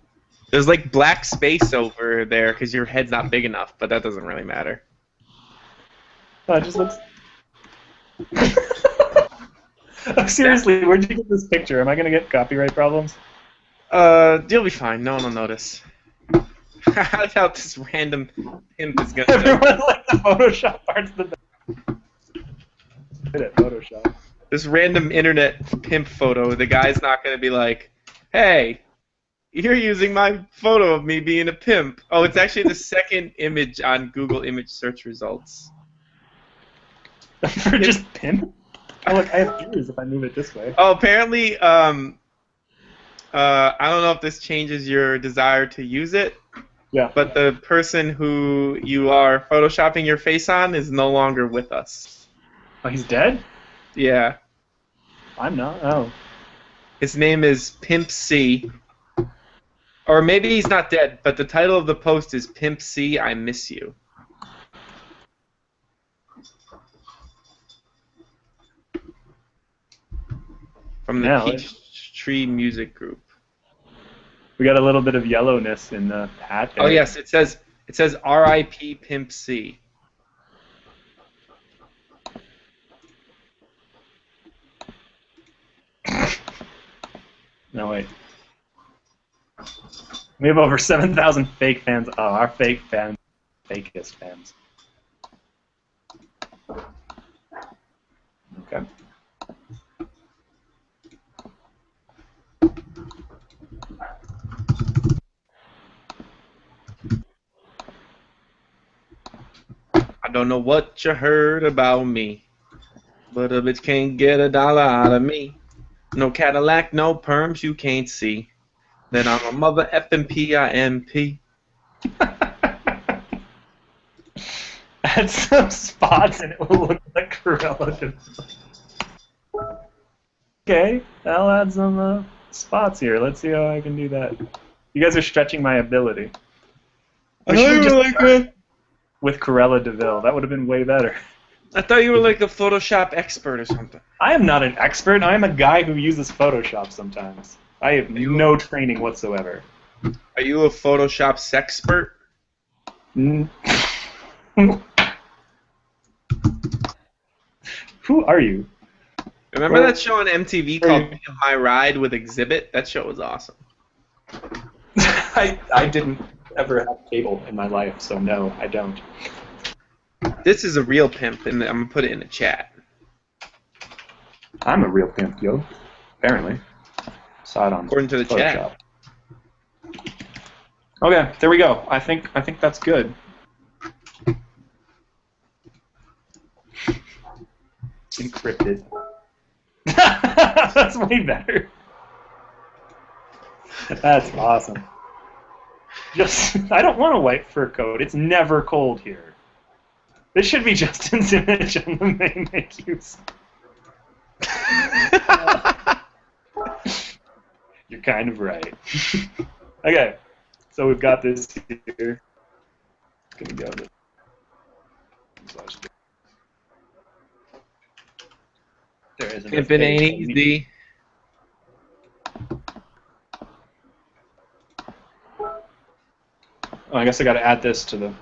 There's like black space over there because your head's not big enough, but that doesn't really matter. Oh, it just looks... Oh, seriously, where'd you get this picture? Am I going to get copyright problems? You'll be fine. No one will notice. I doubt this random pimp is gonna. Everyone like the Photoshop part's the best. Good at Photoshop. This random internet pimp photo. The guy's not gonna be like, "Hey, you're using my photo of me being a pimp." Oh, it's actually the second image on Google image search results. For just pimp? Oh, look, I have ears if I move it this way. Oh, apparently, I don't know if this changes your desire to use it. Yeah. But the person who you are photoshopping your face on is no longer with us. Oh, he's dead? Yeah. I'm not. Oh. His name is Pimp C. Or maybe he's not dead, but the title of the post is Pimp C, I Miss You. From the Peachtree Music Group. We got a little bit of yellowness in the hat there. Oh yes, it says R.I.P. Pimp C. No, wait. We have over 7,000 fake fans. Oh, our fake fans. Fakest fans. Okay. I don't know what you heard about me, but a bitch can't get $1 out of me. No Cadillac, no perms, you can't see. Then I'm a mother effing P-I-M-P. Add some spots and it will look like Cruella de Vil. Okay, I'll add some spots here. Let's see how I can do that. You guys are stretching my ability. We should just start with Cruella de Vil. That would have been way better. I thought you were like a Photoshop expert or something. I am not an expert. I am a guy who uses Photoshop sometimes. I have no training whatsoever. Are you a Photoshop sexpert? Who are you? Remember that show on MTV called Be My Ride with Exhibit? That show was awesome. I didn't ever have cable in my life, so no, I don't. This is a real pimp, and I'm going to put it in the chat. I'm a real pimp, yo. Apparently. Saw it on According to the Photoshop. chat. Okay, there we go. I think that's good. Encrypted. That's way better. That's awesome. I don't want a white fur coat. It's never cold here. This should be Justin's image on the main make use. You're kind of right. Okay, so we've got this here. It's gonna go to there isn't. Pimpin' ain't easy. Oh, I guess I gotta add this to the.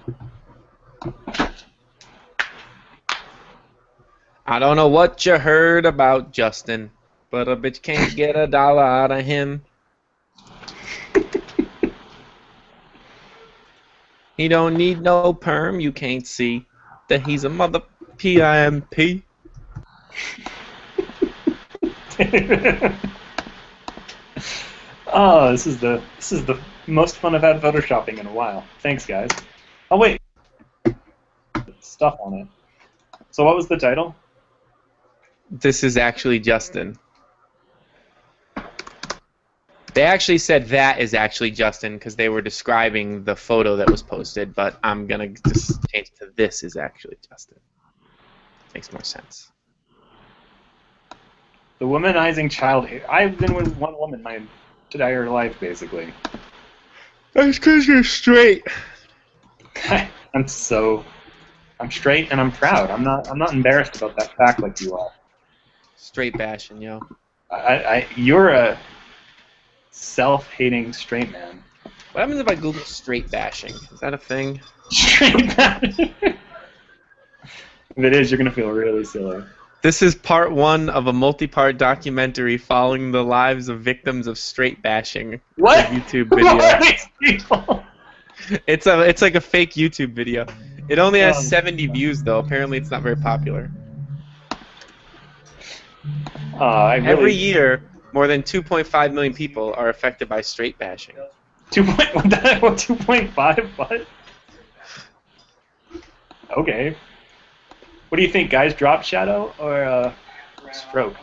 I don't know what you heard about Justin, but a bitch can't get $1 out of him. He don't need no perm, you can't see that he's a mother P-I-M-P. Oh, this is the most fun I've had photoshopping in a while. Thanks, guys. Oh wait, stuff on it. So what was the title? This is actually Justin. They actually said that is actually Justin because they were describing the photo that was posted, but I'm gonna just change it to this is actually Justin. Makes more sense. The womanizing child hair. I've been with one woman my entire life, basically. That's because you're straight. I'm straight and I'm proud. I'm not embarrassed about that fact like you are. Straight bashing, yo. You're a self-hating straight man. What happens if I Google straight bashing? Is that a thing? Straight bashing. If it is, you're gonna feel really silly. This is part 1 of a multi-part documentary following the lives of victims of straight bashing. What? YouTube video. Who are these people? It's like a fake YouTube video. It only has 70 views though. Apparently, it's not very popular. Every year, more than 2.5 million people are affected by straight bashing. 2.5? What? Okay. What do you think, guys? Drop shadow or stroke?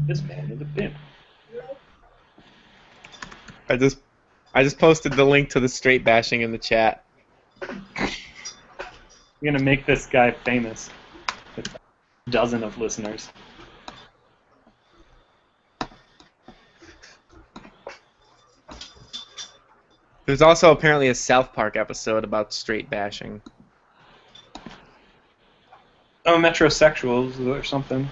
This man is a pimp. I just posted the link to the straight bashing in the chat. We're gonna make this guy famous. With a dozen of listeners. There's also apparently a South Park episode about straight bashing. Oh, metrosexuals or something.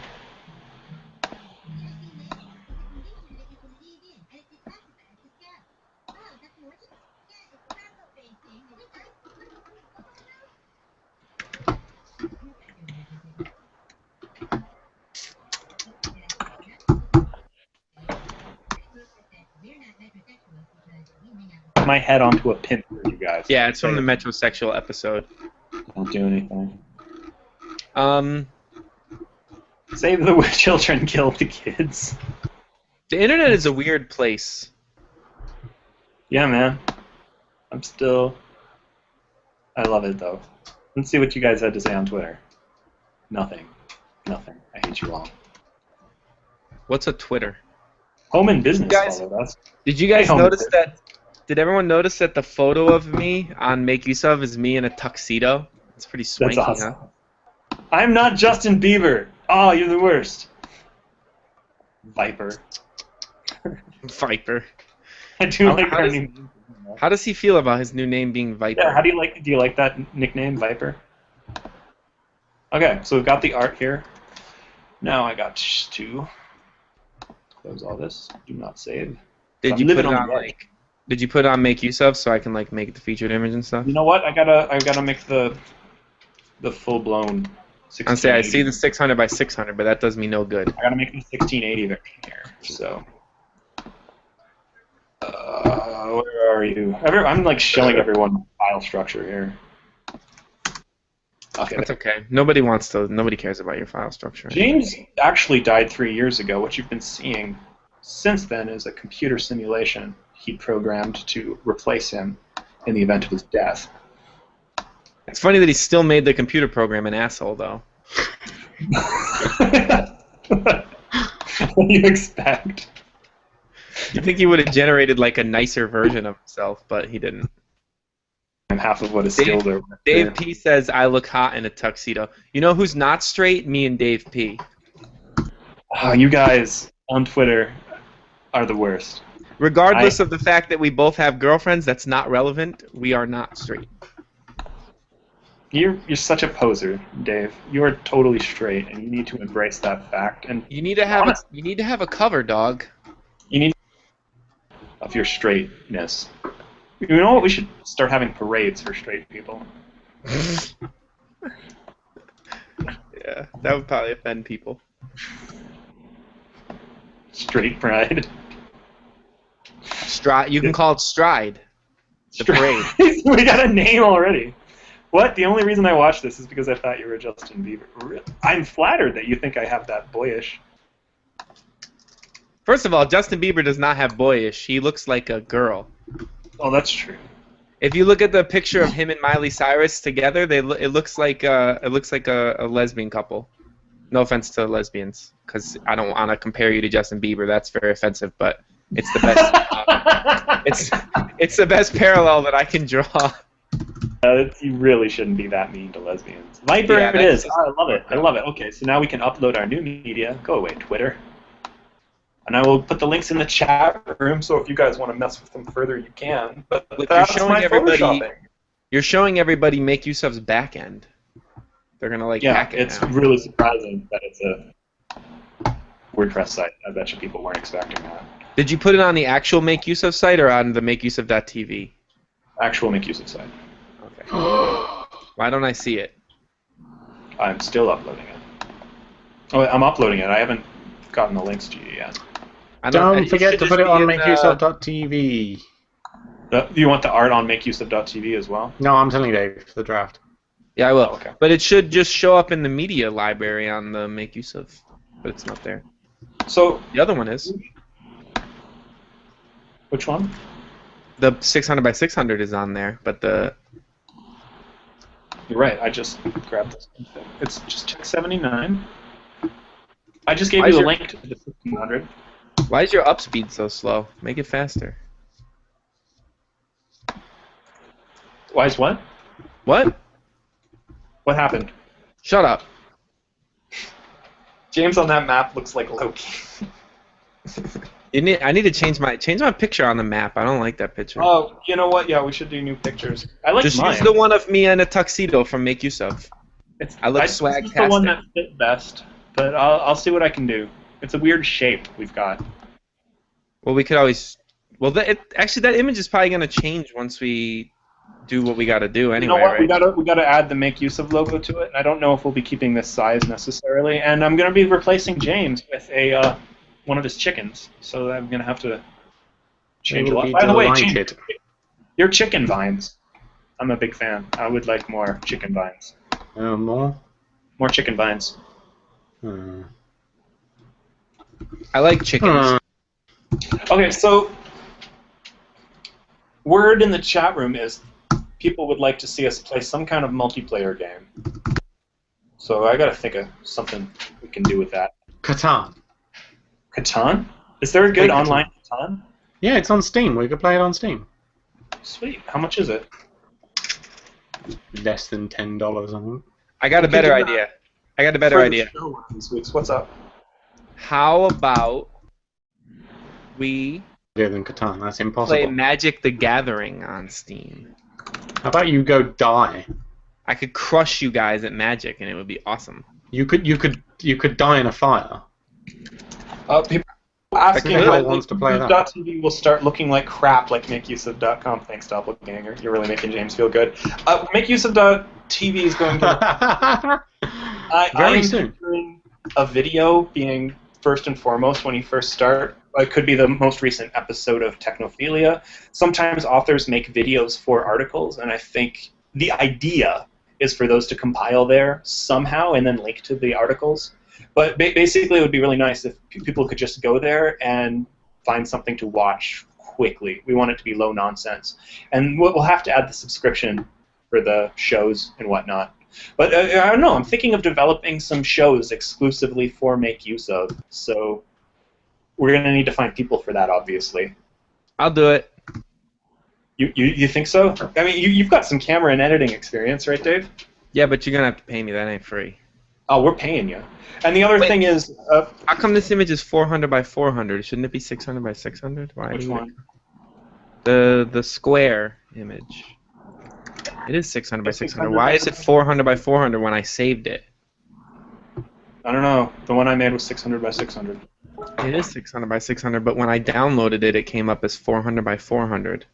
My head onto a pin for you guys. Yeah, it's from the metrosexual episode. Don't do anything. Save the children, kill the kids. The internet is a weird place. Yeah, man. I love it, though. Let's see what you guys had to say on Twitter. Nothing. Nothing. I hate you all. What's a Twitter? Home and business Guys- followed us. Did you guys Hey, notice homie. that? Did everyone notice that the photo of me on Make Use Of is me in a tuxedo? It's pretty swanky, That's awesome. huh? I'm not Justin Bieber. Oh, you're the worst. Viper. Viper. I do How- like how our does- new. How does he feel about his new name being Viper? Yeah, how do you like that nickname, Viper? Okay, so we've got the art here. Now I got to close all this. Do not save. Did I'm you put living it on on the edge. like? Did you put it on Make Use Of so I can like make it the featured image and stuff? You know what? I gotta make the full blown. I say I see the 600 by 600, but that does me no good. I gotta make the 1680 version here. So, where are you? I'm like showing everyone file structure here. Okay. That's okay. Nobody cares about your file structure. James actually died 3 years ago. What you've been seeing since then is a computer simulation he programmed to replace him in the event of his death. It's funny that he still made the computer program an asshole, though. What do you expect? You think he would have generated like a nicer version of himself, but he didn't. I'm half of what is skilled over Dave there. P says, I look hot in a tuxedo. You know who's not straight? Me and Dave P. Oh, you guys on Twitter are the worst. Regardless of the fact that we both have girlfriends, that's not relevant. We are not straight. You're such a poser, Dave. You are totally straight, and you need to embrace that fact. And You need to have a cover, dog. you need of your straightness. You know what? We should start having parades for straight people. Yeah, that would probably offend people. Straight pride. Stride. You can call it stride. The parade. We got a name already. What? The only reason I watched this is because I thought you were Justin Bieber. I'm flattered that you think I have that boyish. First of all, Justin Bieber does not have boyish. He looks like a girl. Oh, that's true. If you look at the picture of him and Miley Cyrus together, it looks like a lesbian couple. No offense to lesbians, because I don't want to compare you to Justin Bieber. That's very offensive, but it's the best. It's the best parallel that I can draw. You really shouldn't be that mean to lesbians. Viper, Yeah, it is. that's Oh, I love it. I love it. Okay, so now we can upload our new media. Go away, Twitter. And I will put the links in the chat room, so if you guys want to mess with them further, you can. But If that's you're showing my everybody, photoshopping. you're showing everybody Make Use of's back end. They're gonna like hack it it's now. really surprising that it's a WordPress site. I bet you people weren't expecting that. Did you put it on the actual Make Use of site or on the MakeUseOf.tv? Actual make use of site. Okay. Why don't I see it? I'm still uploading it. Oh, I'm uploading it. I haven't gotten the links to you yet. Don't it forget should to just put it be on in, MakeUseOf.tv. You want the art on makeuseof.tv as well? No, I'm telling you, Dave, for the draft. Yeah, I will. Oh, okay. But it should just show up in the media library on the Make Use of, but it's not there. So The other one is. which one? The 600 by 600 is on there, but the You're right. I just grabbed this. It's just check 79. I just gave Why you is the your- link to the 1500. why is your up speed so slow? Make it faster. Why is what? What? What happened? Shut up. James on that map looks like Loki. I need to change my picture on the map. I don't like that picture. Oh, you know what? Yeah, we should do new pictures. I like Just mine. use the one of me in a tuxedo from Make Use of. I look This is the swag-tastic. one that fit best, but I'll see what I can do. It's a weird shape we've got. Well, we could always. Well, actually, that image is probably gonna change once we do what we got to do anyway, You know what? right? We gotta add the make use of logo to it. And I don't know if we'll be keeping this size necessarily. And I'm gonna be replacing James with a one of his chickens, so I'm gonna have to change a lot. By the way, James, your chicken vines. I'm a big fan. I would like more chicken vines. More? More chicken vines. I like chickens. Okay, so word in the chat room is people would like to see us play some kind of multiplayer game. So I gotta think of something we can do with that. Catan. Catan? Is there a good online Catan? Yeah, it's on Steam. We could play it on Steam. Sweet. How much is it? Less than $10, I think. I got a better idea. I got a better idea. What's up? How about we Better than Catan. That's play impossible. Magic the Gathering on Steam? How about you go die? I could crush you guys at Magic, and it would be awesome. You could die in a fire. People asking Who when wants to play that? .tv will start looking like crap like makeuseof.com. Thanks, Doppelganger. You're really making James feel good. Makeuseof.tv is going to... Very soon. Doing a video being first and foremost when you first start. It could be the most recent episode of Technophilia. Sometimes authors make videos for articles, and I think the idea is for those to compile there somehow and then link to the articles. But basically, it would be really nice if people could just go there and find something to watch quickly. We want it to be low nonsense. And we'll have to add the subscription for the shows and whatnot. But I don't know, I'm thinking of developing some shows exclusively for Make Use Of. So we're going to need to find people for that, obviously. I'll do it. You think so? I mean, you've got some camera and editing experience, right, Dave? Yeah, but you're gonna have to pay me. That ain't free. Oh, we're paying you. And the other thing is... how come this image is 400 by 400? Shouldn't it be 600 by 600? Why? Which one? The square image. It is 600 by 600. Why is it 400 by 400 when I saved it? I don't know. The one I made was 600 by 600. It is 600 by 600, but when I downloaded it, it came up as 400 by 400.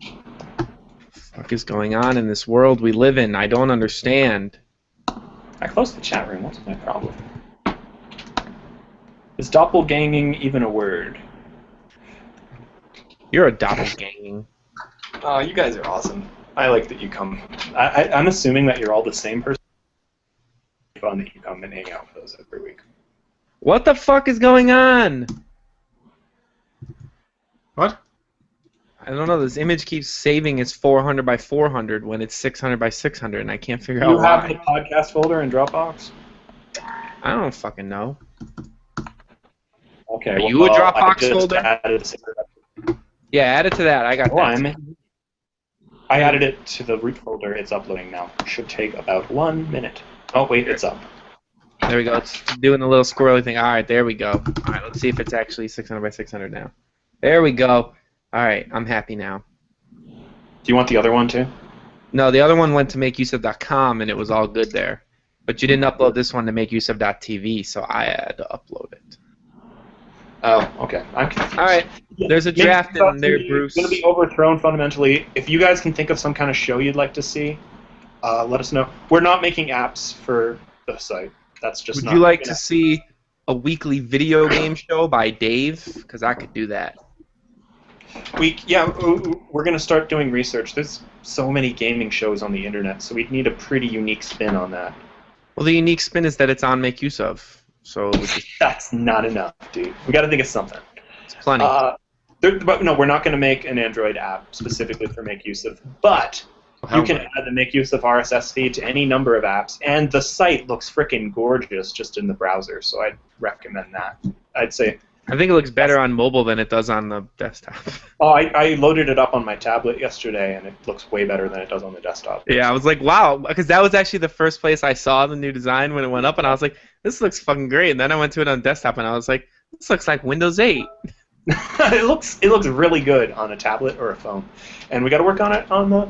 What the fuck is going on in this world we live in? I don't understand. I closed the chat room. What's my problem? Is doppelganging even a word? You're a doppelganging. Oh, you guys are awesome. I like that you come. I'm assuming that you're all the same person. Fun that you come and hang out with us every week. What the fuck is going on? What? I don't know. This image keeps saving as 400 by 400 when it's 600 by 600, and I can't figure out You have why. the podcast folder in Dropbox? I don't fucking know. Okay. Are you a Dropbox I just folder? Added a Yeah, add it to that. I got that. I added it to the root folder. It's uploading now. Should take about 1 minute. Oh, wait, it's up. There we go. It's doing a little squirrely thing. All right, there we go. All right, let's see if it's actually 600 by 600 now. There we go. All right, I'm happy now. Do you want the other one too? No, the other one went to makeuseof.com and it was all good there. But you didn't upload this one to makeuseof.tv, so I had to upload it. Oh, okay. I'm confused. All right, there's a draft in there, Bruce. It's going to be overthrown fundamentally. If you guys can think of some kind of show you'd like to see, let us know. We're not making apps for the site. That's just. Would you like to see a weekly video game show by Dave? Because I could do that. We're going to start doing research. There's so many gaming shows on the internet, so we'd need a pretty unique spin on that. Well, the unique spin is that it's on Make Use Of. So that's not enough, dude. We got to think of something. It's plenty. But no, we're not going to make an Android app specifically for Make Use Of. But you can add the Make Use Of RSS feed to any number of apps, and the site looks freaking gorgeous just in the browser. So I'd recommend that. I'd say. I think it looks better on mobile than it does on the desktop. Oh, I loaded it up on my tablet yesterday, and it looks way better than it does on the desktop. Yeah, I was like, wow, because that was actually the first place I saw the new design when it went up, and I was like, this looks fucking great. And then I went to it on desktop, and I was like, this looks like Windows 8. it looks really good on a tablet or a phone, and we got to work on it on the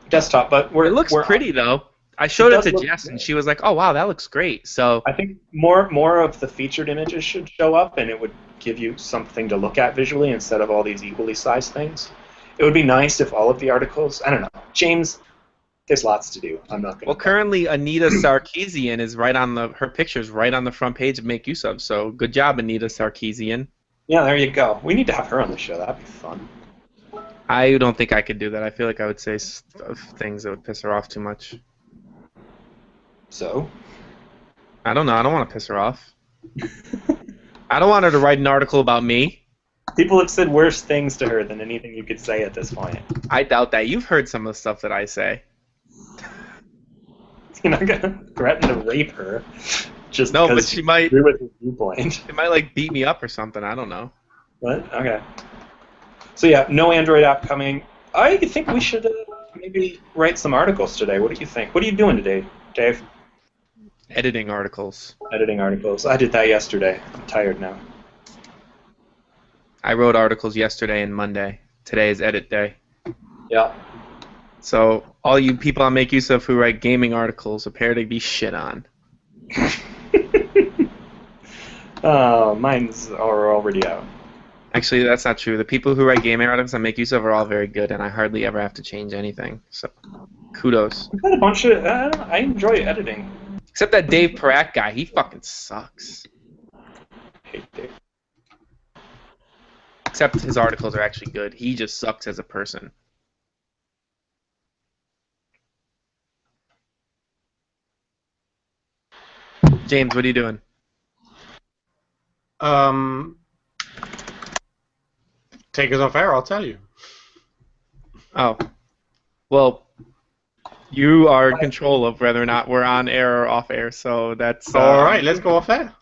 desktop. But it looks pretty though. I showed it to Jess, and she was like, "Oh wow, that looks great." So I think more of the featured images should show up, and it would give you something to look at visually instead of all these equally sized things. It would be nice if all of the articles. I don't know, James. There's lots to do. I'm not going to. Well, currently Anita Sarkeesian is right on her picture's right on the front page of Make Use Of. So good job, Anita Sarkeesian. Yeah, there you go. We need to have her on the show. That'd be fun. I don't think I could do that. I feel like I would say things that would piss her off too much. So? I don't know. I don't want to piss her off. I don't want her to write an article about me. People have said worse things to her than anything you could say at this point. I doubt that. You've heard some of the stuff that I say. You're not going to threaten to rape her. Just no, but she might. Agree with his viewpoint. She might like beat me up or something. I don't know. What? Okay. So yeah, no Android app coming. I think we should maybe write some articles today. What do you think? What are you doing today, Dave? Editing articles. Editing articles. I did that yesterday. I'm tired now. I wrote articles yesterday and Monday. Today is edit day. Yeah. So all you people I Make Use Of who write gaming articles appear to be shit on. Oh, mine's are already out. Actually, that's not true. The people who write gaming articles I Make Use Of are all very good, and I hardly ever have to change anything. So, kudos. I've got a bunch of. I enjoy editing. Except that Dave Parak guy, he fucking sucks. I hate Dave. Except his articles are actually good. He just sucks as a person. James, what are you doing? Take us off air, I'll tell you. Oh. Well, you are in control of whether or not we're on air or off air, so that's... Alright, let's go off air.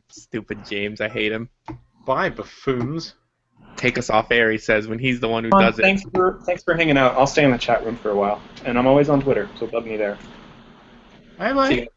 Stupid James, I hate him. Bye, buffoons. Take us off air, he says, when he's the one who does it. Thanks for hanging out. I'll stay in the chat room for a while. And I'm always on Twitter, so bug me there. Bye-bye.